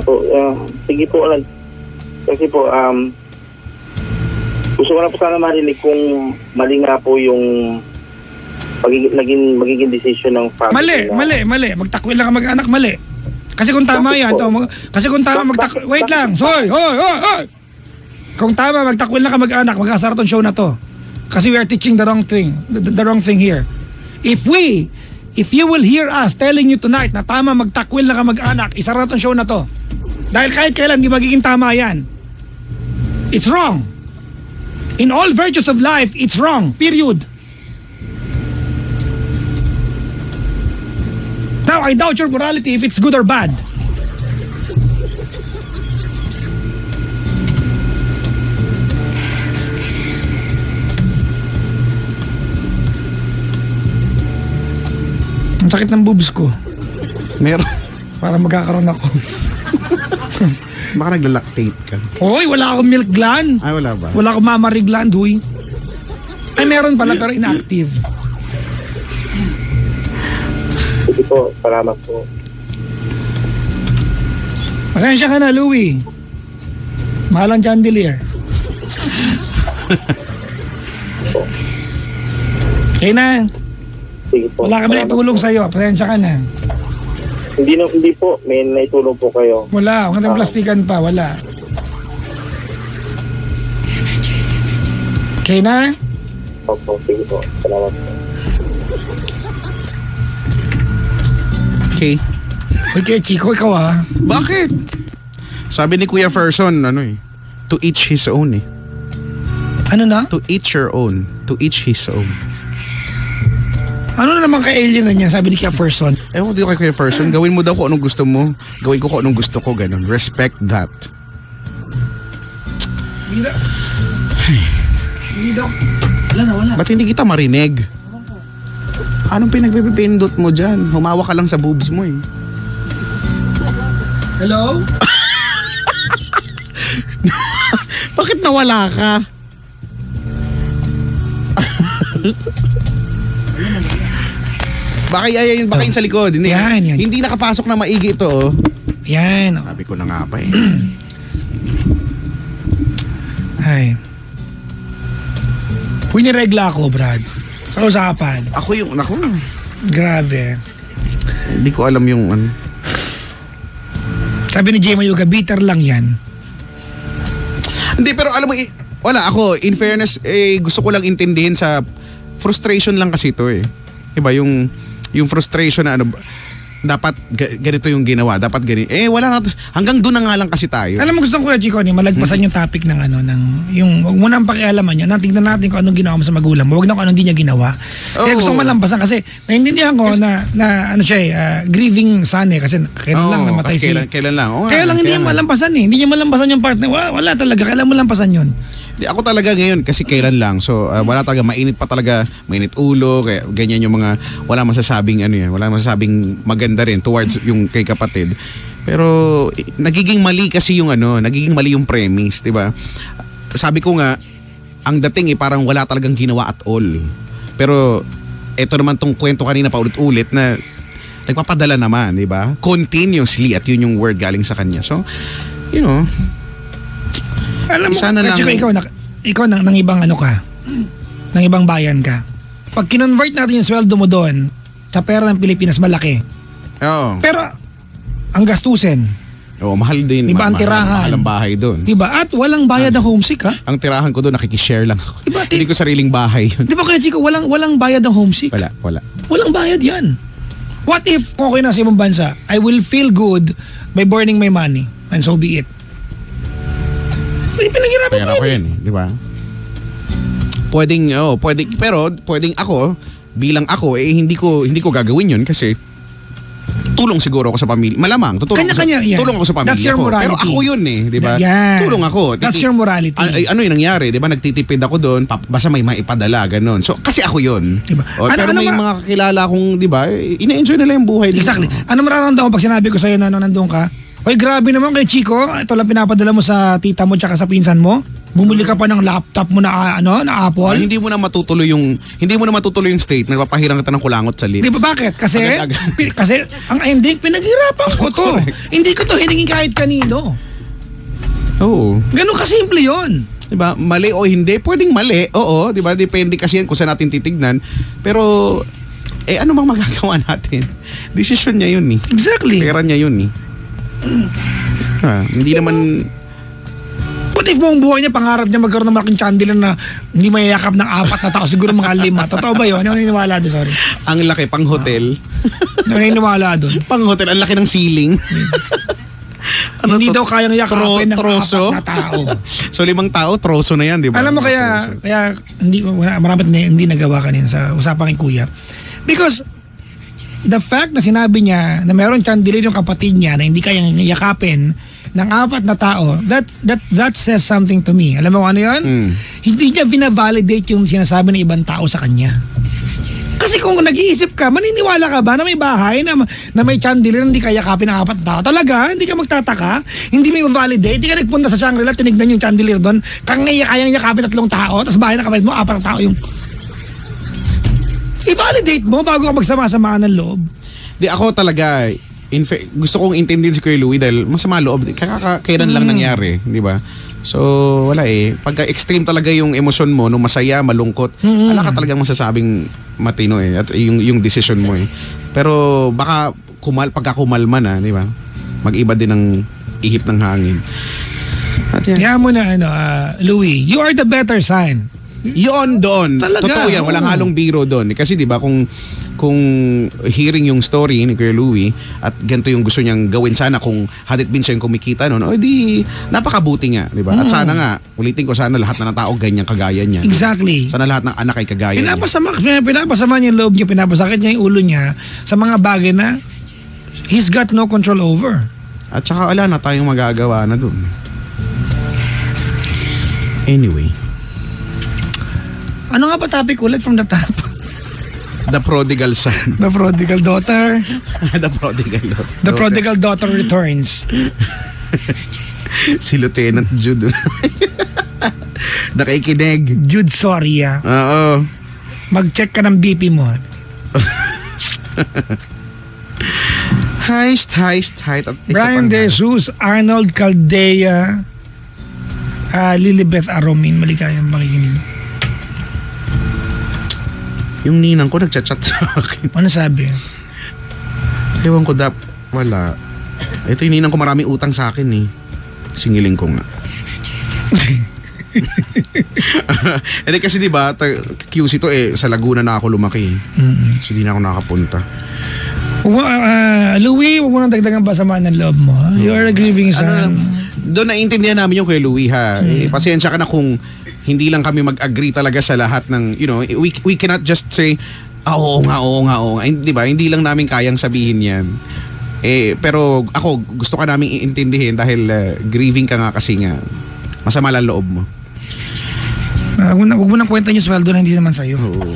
S3: po, sige po, kasi po, gusto ko na po sana marinig kung mali nga po yung magiging decision ng family.
S1: Mali. Magtakwil lang ka mag-anak, mali. Kasi kung tama yan, kasi kung tama wait lang, hoy! Kung tama, magtakwil lang ka mag-anak, mag-asara tong show na to. Kasi we are teaching the wrong thing here. If you will hear us telling you tonight na tama, magtakwil lang ka mag-anak, isara tong show na to. Dahil kahit kailan, di magiging tama yan. It's wrong. In all virtues of life, it's wrong. Period. Now, I doubt your morality if it's good or bad. Ang sakit ng boobs ko.
S2: Meron.
S1: Para magkakaroon ako.
S2: Baka naglalactate ka.
S1: Hoy, wala akong milk gland.
S2: Ay, wala ba?
S1: Wala akong mammary gland, huy. Ay, meron pala pero inactive.
S3: Sige po, salamat po.
S1: Pasensya ka na, Louie. Mahal ang chandelier. Okay na.
S3: Sige po.
S1: Wala kami naitulong sa'yo. Pasensya ka na.
S3: Hindi po, may naitulong po kayo.
S1: Wala. Huwag natin plastikan pa. Wala. Okay na?
S3: Opo, sige po. Salamat po.
S2: Okay.
S1: Okay, Chico, ikaw ha.
S2: Bakit? Sabi ni Kuya Ferson, to each his own eh.
S1: Ano na?
S2: To each your own. To each his own.
S1: Ano na naman ka-alien na niya, sabi ni Kia Person?
S2: Ewan ko dito kay Kuya Ferson, gawin mo daw kung anong gusto mo. Gawin ko kung anong gusto ko, ganun. Respect that.
S1: Hindi daw. Wala.
S2: Ba't hindi kita marinig? Anong pinagbibindot mo dyan? Humawa ka lang sa boobs mo eh.
S1: Hello?
S2: Bakit nawala ka? Baka yun sa likod. Hindi,
S1: Yan.
S2: hindi nakapasok na maigi ito oh.
S1: Yan.
S2: Sabi ko na nga pa eh.
S1: Ay. Piniregla ako, Brad. Sa usapan.
S2: Ako,
S1: Grabe.
S2: hindi ko alam yung ano.
S1: Sabi ni Jay Mayuga, bitter lang yan.
S2: Hindi, pero alam mo, wala ako, in fairness, gusto ko lang intindihin sa frustration lang kasi ito eh. Diba, yung frustration na ano, dapat ganito yung ginawa, dapat ganito. Wala na, hanggang doon na nga lang kasi tayo.
S1: Alam mo, gusto ko, Chico, malagpasan yung topic ng huwag mo nang pakialaman yan. Tingnan natin kung anong ginawa mo sa magulang mo. Huwag na kung anong hindi niya ginawa. Kaya gusto ko malampasan kasi naiintindihan ko na ano siya grieving son eh. Kasi kailan lang namatay siya.
S2: Kailan lang.
S1: Kaya lang hindi niya malampasan eh. Hindi niya malampasan yung partner. Wala talaga. Kailan mo lampasan yun?
S2: Ako talaga ngayon kasi kailan lang. So wala talaga, mainit pa talaga, mainit ulo, kaya ganyan yung mga wala masasabing wala masasabing maganda rin towards yung kay kapatid. Pero nagiging mali kasi yung nagiging mali yung premise, 'di ba? Sabi ko nga, ang dating parang wala talagang ginawa at all. Pero eto naman tong kwento kanina pa ulit-ulit na nagpapadala naman, 'di ba? Continuously, at yun yung word galing sa kanya. So,
S1: Alam mo,
S2: sana lang,
S1: ikaw nang ibang nang ibang bayan ka. Pag kinonvert natin yung sweldo mo doon, sa pera ng Pilipinas malaki.
S2: Oo.
S1: Pero, ang gastusin.
S2: Oo, mahal din.
S1: Diba ang tirahan?
S2: Mahal ang bahay doon.
S1: Diba? At walang bayad ng homesick ha?
S2: Ang tirahan ko doon, nakikishare lang ako.
S1: Diba,
S2: Hindi ko sariling bahay yun.
S1: Diba kaya Chico, walang bayad ng homesick?
S2: Wala.
S1: Walang bayad yan. What if, okay na sa ibang bansa, I will feel good by burning my money, and so be it. Pinaghirapan
S2: Pera ko yun, di ba? Pwedeng, pero pwedeng ako, bilang ako, hindi ko gagawin yun kasi tulong siguro ako sa pamilya. Malamang,
S1: Kanya-kanya yan.
S2: Tulong ako sa pamilya
S1: That's your
S2: ko.
S1: morality.
S2: Pero ako yun di ba?
S1: Yan.
S2: Tulong ako.
S1: That's your morality.
S2: Ano yung nangyari, di ba? Nagtitipid ako doon, basta may maipadala, ganun. So, kasi ako yun.
S1: Diba?
S2: Pero may mga kakilala akong, di ba, ina-enjoy nila yung buhay nila.
S1: Exactly. Ano mararamdaman pag sinabi ko sa'yo na nandun ka? Oy, grabe naman kay Chico. Ito lang pinapadala mo sa tita mo tsaka sa pinsan mo. Bumili ka pa ng laptop mo na na Apple.
S2: Hindi mo na matutuloy yung state, nagpapahirang kita ng kulangot sa lips.
S1: Di ba bakit? Kasi
S2: Agad-agad.
S1: kasi ang ending pinaghirapan ko to. Hindi ko to hiningin kahit kanino.
S2: Oo.
S1: Ganun kasimple 'yon.
S2: Diba? Mali o hindi, pwedeng mali. Oo, diba? Depende kasi yan kung saan natin titignan. Pero, ano bang magagawa natin? Desisyon niya yun eh.
S1: Exactly.
S2: Pera niya yun eh. Hindi naman...
S1: What if buong buhay niya, pangarap niya magkaroon ng malaking chandelier na hindi mayayakap ng 4 na tao, siguro mga 5. Totoo ba yun? Ano naniniwala doon? Sorry.
S2: Ang laki, pang hotel.
S1: Ano naniniwala doon?
S2: Pang hotel, ang laki ng ceiling.
S1: Hindi daw kayang yakapin ng
S2: troso?
S1: 4 na tao.
S2: So 5 tao, troso na yan, di ba?
S1: Alam mo kaya marami hindi nagawa kanina sa usapang kay Kuya. Because the fact na sinabi niya na meron chandelier yung kapatid niya na hindi kayang yakapin ng 4 na tao, that says something to me. Alam mo ano yun? Hindi niya binavalidate yung sinasabi ng ibang tao sa kanya. Kasi kung nag-iisip ka, maniniwala ka ba na may bahay na may chandelier na hindi kaya yakapin ng 4 na tao? Talaga? Hindi ka magtataka? Hindi may validate? Hindi ka nagpunta sa Shangri-La, tinignan yung chandelier doon, kayang yakapin 3 tao, tapos bahay na kapatid mo, 4 na tao yung... I-validate mo bago ka magsama-samaan ng loob.
S2: Di ako talaga, gusto kong intindihin si Kuya Louie dahil masama loob. Kailan lang nangyari, di ba? So, wala eh. Pagka extreme talaga yung emosyon mo, nung masaya, malungkot, wala ka talagang masasabing matino eh. At yung decision mo eh. Pero baka pagka kumalma na, di ba? Mag-iba din ang ihip ng hangin. At yan.
S1: Kaya mo na, Louie, you are the better sign.
S2: Yun doon.
S1: Talaga,
S2: Totoo yan. Walang halong biro doon. Kasi di ba kung hearing yung story ni Kuya Louie at ganito yung gusto niyang gawin sana kung hadit bin siya yung kumikita noon, di napakabuti nga, di ba? At sana nga, ulitin ko, sana lahat na ng tao ganyan kagaya niya.
S1: Exactly.
S2: Sana lahat ng anak ay kagaya niya.
S1: Pinapasama niya yung loob niya, pinapasakit niya yung ulo niya sa mga bagay na he's got no control over.
S2: At saka wala na tayong magagawa na doon. Anyway.
S1: Ano nga ba topic ulit from the top?
S2: The prodigal son.
S1: The prodigal daughter.
S2: The prodigal daughter.
S1: The prodigal daughter returns.
S2: Si Lieutenant Jude. Nakikinig.
S1: Jude Soria.
S2: Oo.
S1: Mag-check ka ng BP mo.
S2: Heist.
S1: Brian De Jesus, Arnold Caldea, Lilibeth Aromin, maligayang pakikinig.
S2: Yung ninang ko nagchat-chat sa akin.
S1: Ano sabi?
S2: Ewan ko wala. Ito yung ninang ko, maraming utang sa akin eh. Singiling ko nga. Hindi kasi diba, QC to sa Laguna na ako lumaki. So di na ako nakapunta.
S1: Louie, huwag mo nang dagdagan pa sama ng loob mo. You are a grieving son.
S2: Doon naiintindihan namin yung kay Louie ha. Pasensya ka na kung hindi lang kami mag-agree talaga sa lahat ng, we cannot just say, oo nga. Di ba? Hindi lang namin kayang sabihin yan. Pero ako, gusto ka namin iintindihin dahil grieving ka nga kasi nga. Masama lang loob mo.
S1: Huwag mo nang kwenta yung sweldo na hindi naman sa'yo.
S2: Oo.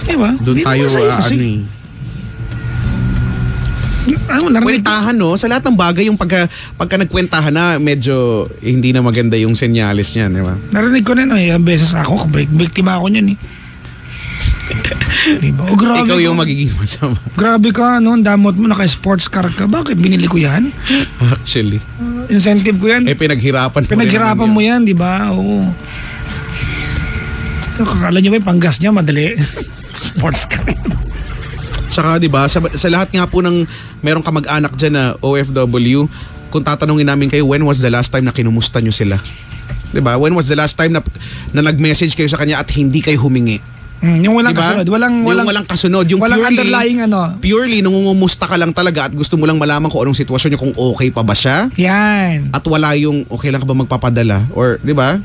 S1: Diba?
S2: Doon tayo, kwentahan sa lahat ng bagay yung pagka nagkwentahan na medyo hindi na maganda yung senyalis niyan, di ba?
S1: Narinig ko na ang beses ako, biktima ako niyan eh. Diba? Grabe
S2: Ikaw yung
S1: ka.
S2: magiging masama.
S1: Grabe ka, damot mo, naka-sports car ka. Bakit binili ko yan?
S2: Actually.
S1: Incentive ko yan.
S2: Pinaghirapan
S1: mo yan, di ba? Oo. Kakala nyo ba yung panggas niya, madali. Sports car.
S2: Saka 'di ba sa lahat nga po ng merong kamag-anak diyan na OFW, kung tatanungin namin kayo, when was the last time na kinumusta nyo sila? 'Di ba? When was the last time na nag-message kayo sa kanya at hindi kayo humingi?
S1: Yung walang
S2: diba?
S1: kasunod,
S2: walang kasunod, yung
S1: walang
S2: purely,
S1: underlying
S2: purely nangungumusta ka lang talaga at gusto mo lang malaman kung anong sitwasyon niya, kung okay pa ba siya.
S1: Yan.
S2: At wala yung okay lang ka ba magpapadala or 'di ba?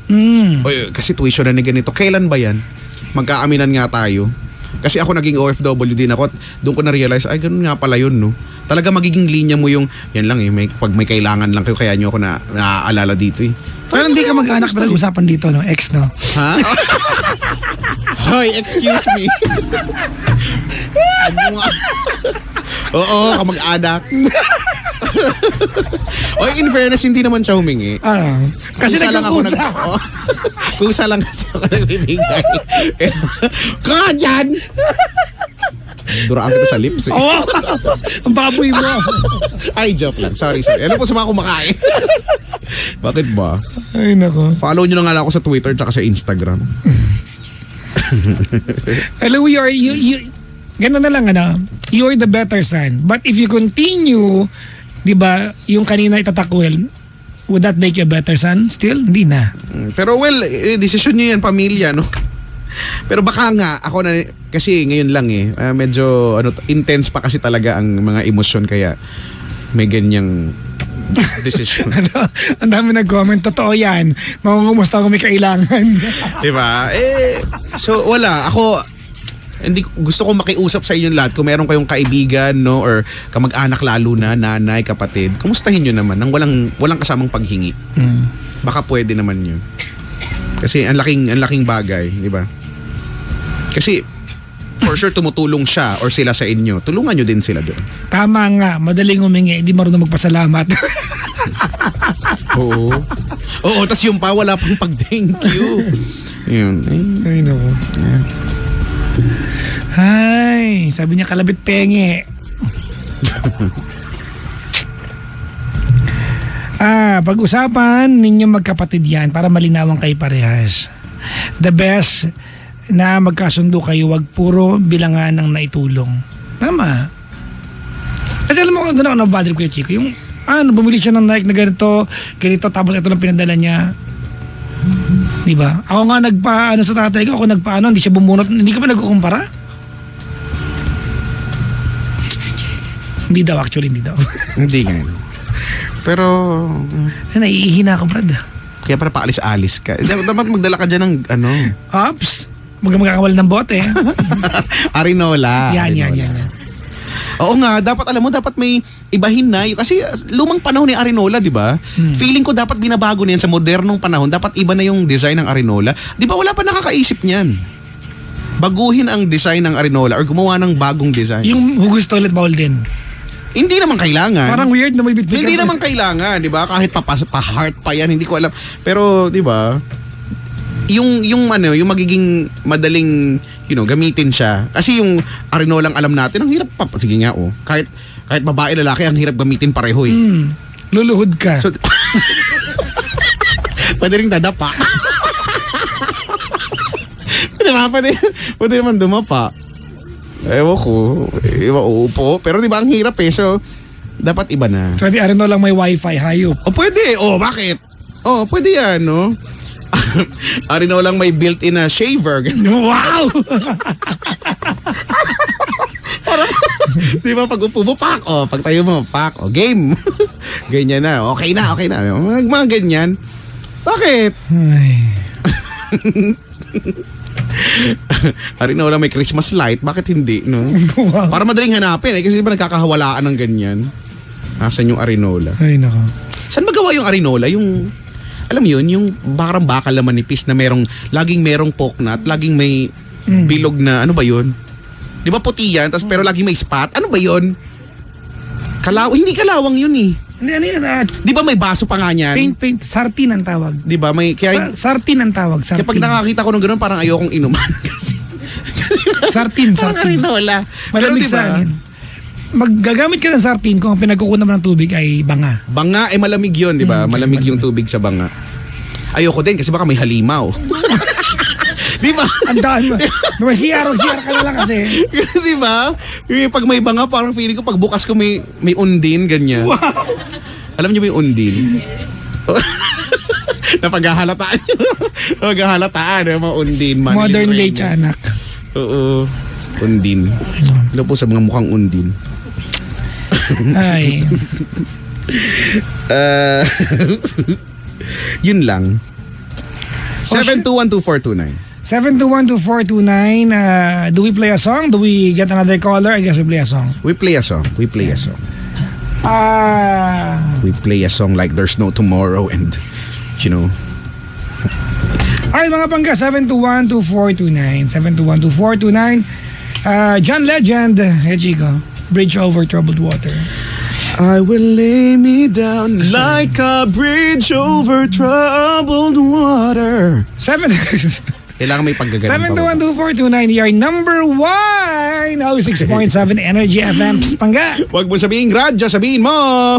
S2: Kasi tuition na ni ganito. Kailan ba 'yan? Magkaaminan nga tayo. Kasi ako naging OFW din ako at doon ko na-realize, ay ganun nga pala yun, no? Talaga magiging linya mo yung, yan lang pag may kailangan lang kayo, kaya nyo ako naaalala dito eh.
S1: Pero hindi ka mag-anak na usapan dito, no? Ex, no?
S2: Ha? Hoy, excuse me. Oo, kamag-anak. Oy, in fairness, hindi naman siya humingi.
S1: Kasi
S2: Kusa lang ako
S1: nagkukusa.
S2: Kusa lang kasi ako nagbibigay. Ka dyan! Duraan kita sa lips eh.
S1: Oh, ang baboy mo.
S2: Ay, joke lang. Sorry. Ano po sa mga kumakain? Bakit ba?
S1: Ay, nako.
S2: Follow nyo na nga lang ako sa Twitter tsaka sa Instagram.
S1: Hello, gano'n na lang, you're the better son. But if you continue, di ba, yung kanina itatakwil, would that make you a better son? Still, hindi na.
S2: Pero well, desisyon nyo yan, pamilya, no? Pero baka nga, ako na, kasi ngayon lang medyo intense pa kasi talaga ang mga emosyon, kaya may ganyang decision.
S1: Ang dami nag-comment, totoo yan. Mangungumusta kung may kailangan.
S2: Diba? So wala, ako, hindi gusto ko makiusap sa inyong lahat kung meron kayong kaibigan, no, or kamag-anak, lalo na nanay, kapatid, kumustahin nyo naman nang walang kasamang paghingi. Baka pwede naman yun. Kasi ang laking bagay, di ba? Kasi for sure tumutulong siya or sila sa inyo. Tulungan nyo din sila doon.
S1: Tama nga, madaling humingi, di marunong magpasalamat.
S2: Oo. Oo, tas yung pa, wala pang pag-thank you. Yun.
S1: Ay, naku. Ay, sabi niya kalabit penge. Pag-usapan ninyo magkapatid yan para malinawan kayo parehas. The best na magkasundo kayo, wag puro bilangan ng naitulong. Tama. Kasi alam mo kung doon ako nabadrip kayo, Chico. Yung bumili siya ng Nike na ganito, tapos ito lang pinadala niya. Diba? Ako nga nagpa sa tatay ko, ako nagpa hindi siya bumunot, hindi ka pa nagkukumpara? Hindi daw, actually, hindi daw.
S2: Hindi nga. Pero
S1: Naiihina ako, Brad.
S2: kaya para paalis-alis ka. Dapat magdala ka dyan ng
S1: Ops, magkakawal ng bote.
S2: Arinola.
S1: Yan.
S2: Oo nga, dapat may ibahin na. Kasi lumang panahon ni Arinola, di ba? Feeling ko dapat binabago na yan sa modernong panahon. Dapat iba na yung design ng Arinola. Di ba wala pa nakakaisip niyan? Baguhin ang design ng Arinola or gumawa ng bagong design.
S1: Yung hugus toilet bowl din.
S2: Hindi naman kailangan.
S1: Parang weird na may bitbit.
S2: Hindi naman kailangan, di ba? Kahit pa-heart pa yan, hindi ko alam. Pero, di ba? Yung magiging madaling, gamitin siya. Kasi yung Arinolang alam natin, ang hirap pa. Sige nga, Kahit babae, lalaki, ang hirap gamitin pareho eh.
S1: Luluhod ka.
S2: So, pwede rin dadapa. Pwede naman dumapa. Ewan ko. Uupo. Pero di ba ang hirap eh. So, dapat iba na.
S1: Sabi, Arino lang may wifi, hayop.
S2: Pwede. Bakit? Pwede yan, no? Arino lang may built-in na shaver.
S1: Wow!
S2: Di ba pag upo mo, pak. Pag tayo mo, pak. Game. Ganyan na. Okay na. Mga ganyan. Bakit?
S1: Ay.
S2: Arinola may Christmas light, bakit hindi, no?
S1: Wow.
S2: Para madaling hanapin kasi di ba nagkakahawalaan ng ganyan? Nasaan yung Arinola?
S1: Ay, nako.
S2: Saan magawa yung Arinola? Yung, alam yun, yung parang bakal na manipis na laging merong poknat, laging may bilog na, ano ba yun? Di ba puti yan, pero laging may spot? Ano ba yun? Hindi kalawang yun eh.
S1: Ano yan?
S2: Di ba may baso pa nga niyan?
S1: Paint. Sartin ang tawag.
S2: Di ba may,
S1: Sartin ang tawag.
S2: kaya pag nakakita ko ng gano'n, parang ayokong inuman. kasi
S1: Sartin.
S2: parang Arinola.
S1: Malamig
S2: Pero diba,
S1: sa anin. Maggagamit ka ng sartin kung ang pinagkukunan mo ng tubig ay banga.
S2: Banga, malamig yun, di ba? Malamig yung tubig sa banga. Ayoko din kasi baka may halimaw. Di ba?
S1: Andaan mo. May CR ka na lang kasi.
S2: Kasi di ba? Pag may banga, parang feeling ko pag bukas ko may undin, ganyan.
S1: Wow.
S2: Alam niyo ba yung undin? Napaghahalataan. Paghahalataan, mga undin.
S1: Modern late anak.
S2: Oo. Undin. Ano po sa mga mukhang undin?
S1: Ay.
S2: Yun lang. 7212429.
S1: 7212429. Do we play a song? Do we get another caller? I guess we play a song.
S2: We play a song. We play a song like there's no tomorrow and,
S1: Ay, mga pangga, 7212429. 7212429. John Legend, Chico, Bridge Over Troubled Water.
S2: I will lay me down like a bridge over troubled water.
S1: 7
S2: Kailangan may paggagaling pa.
S1: 7212429, your number 1 06.7 Energy FM Pampanga.
S2: Huwag mo sabihin radyo, sabihin mo.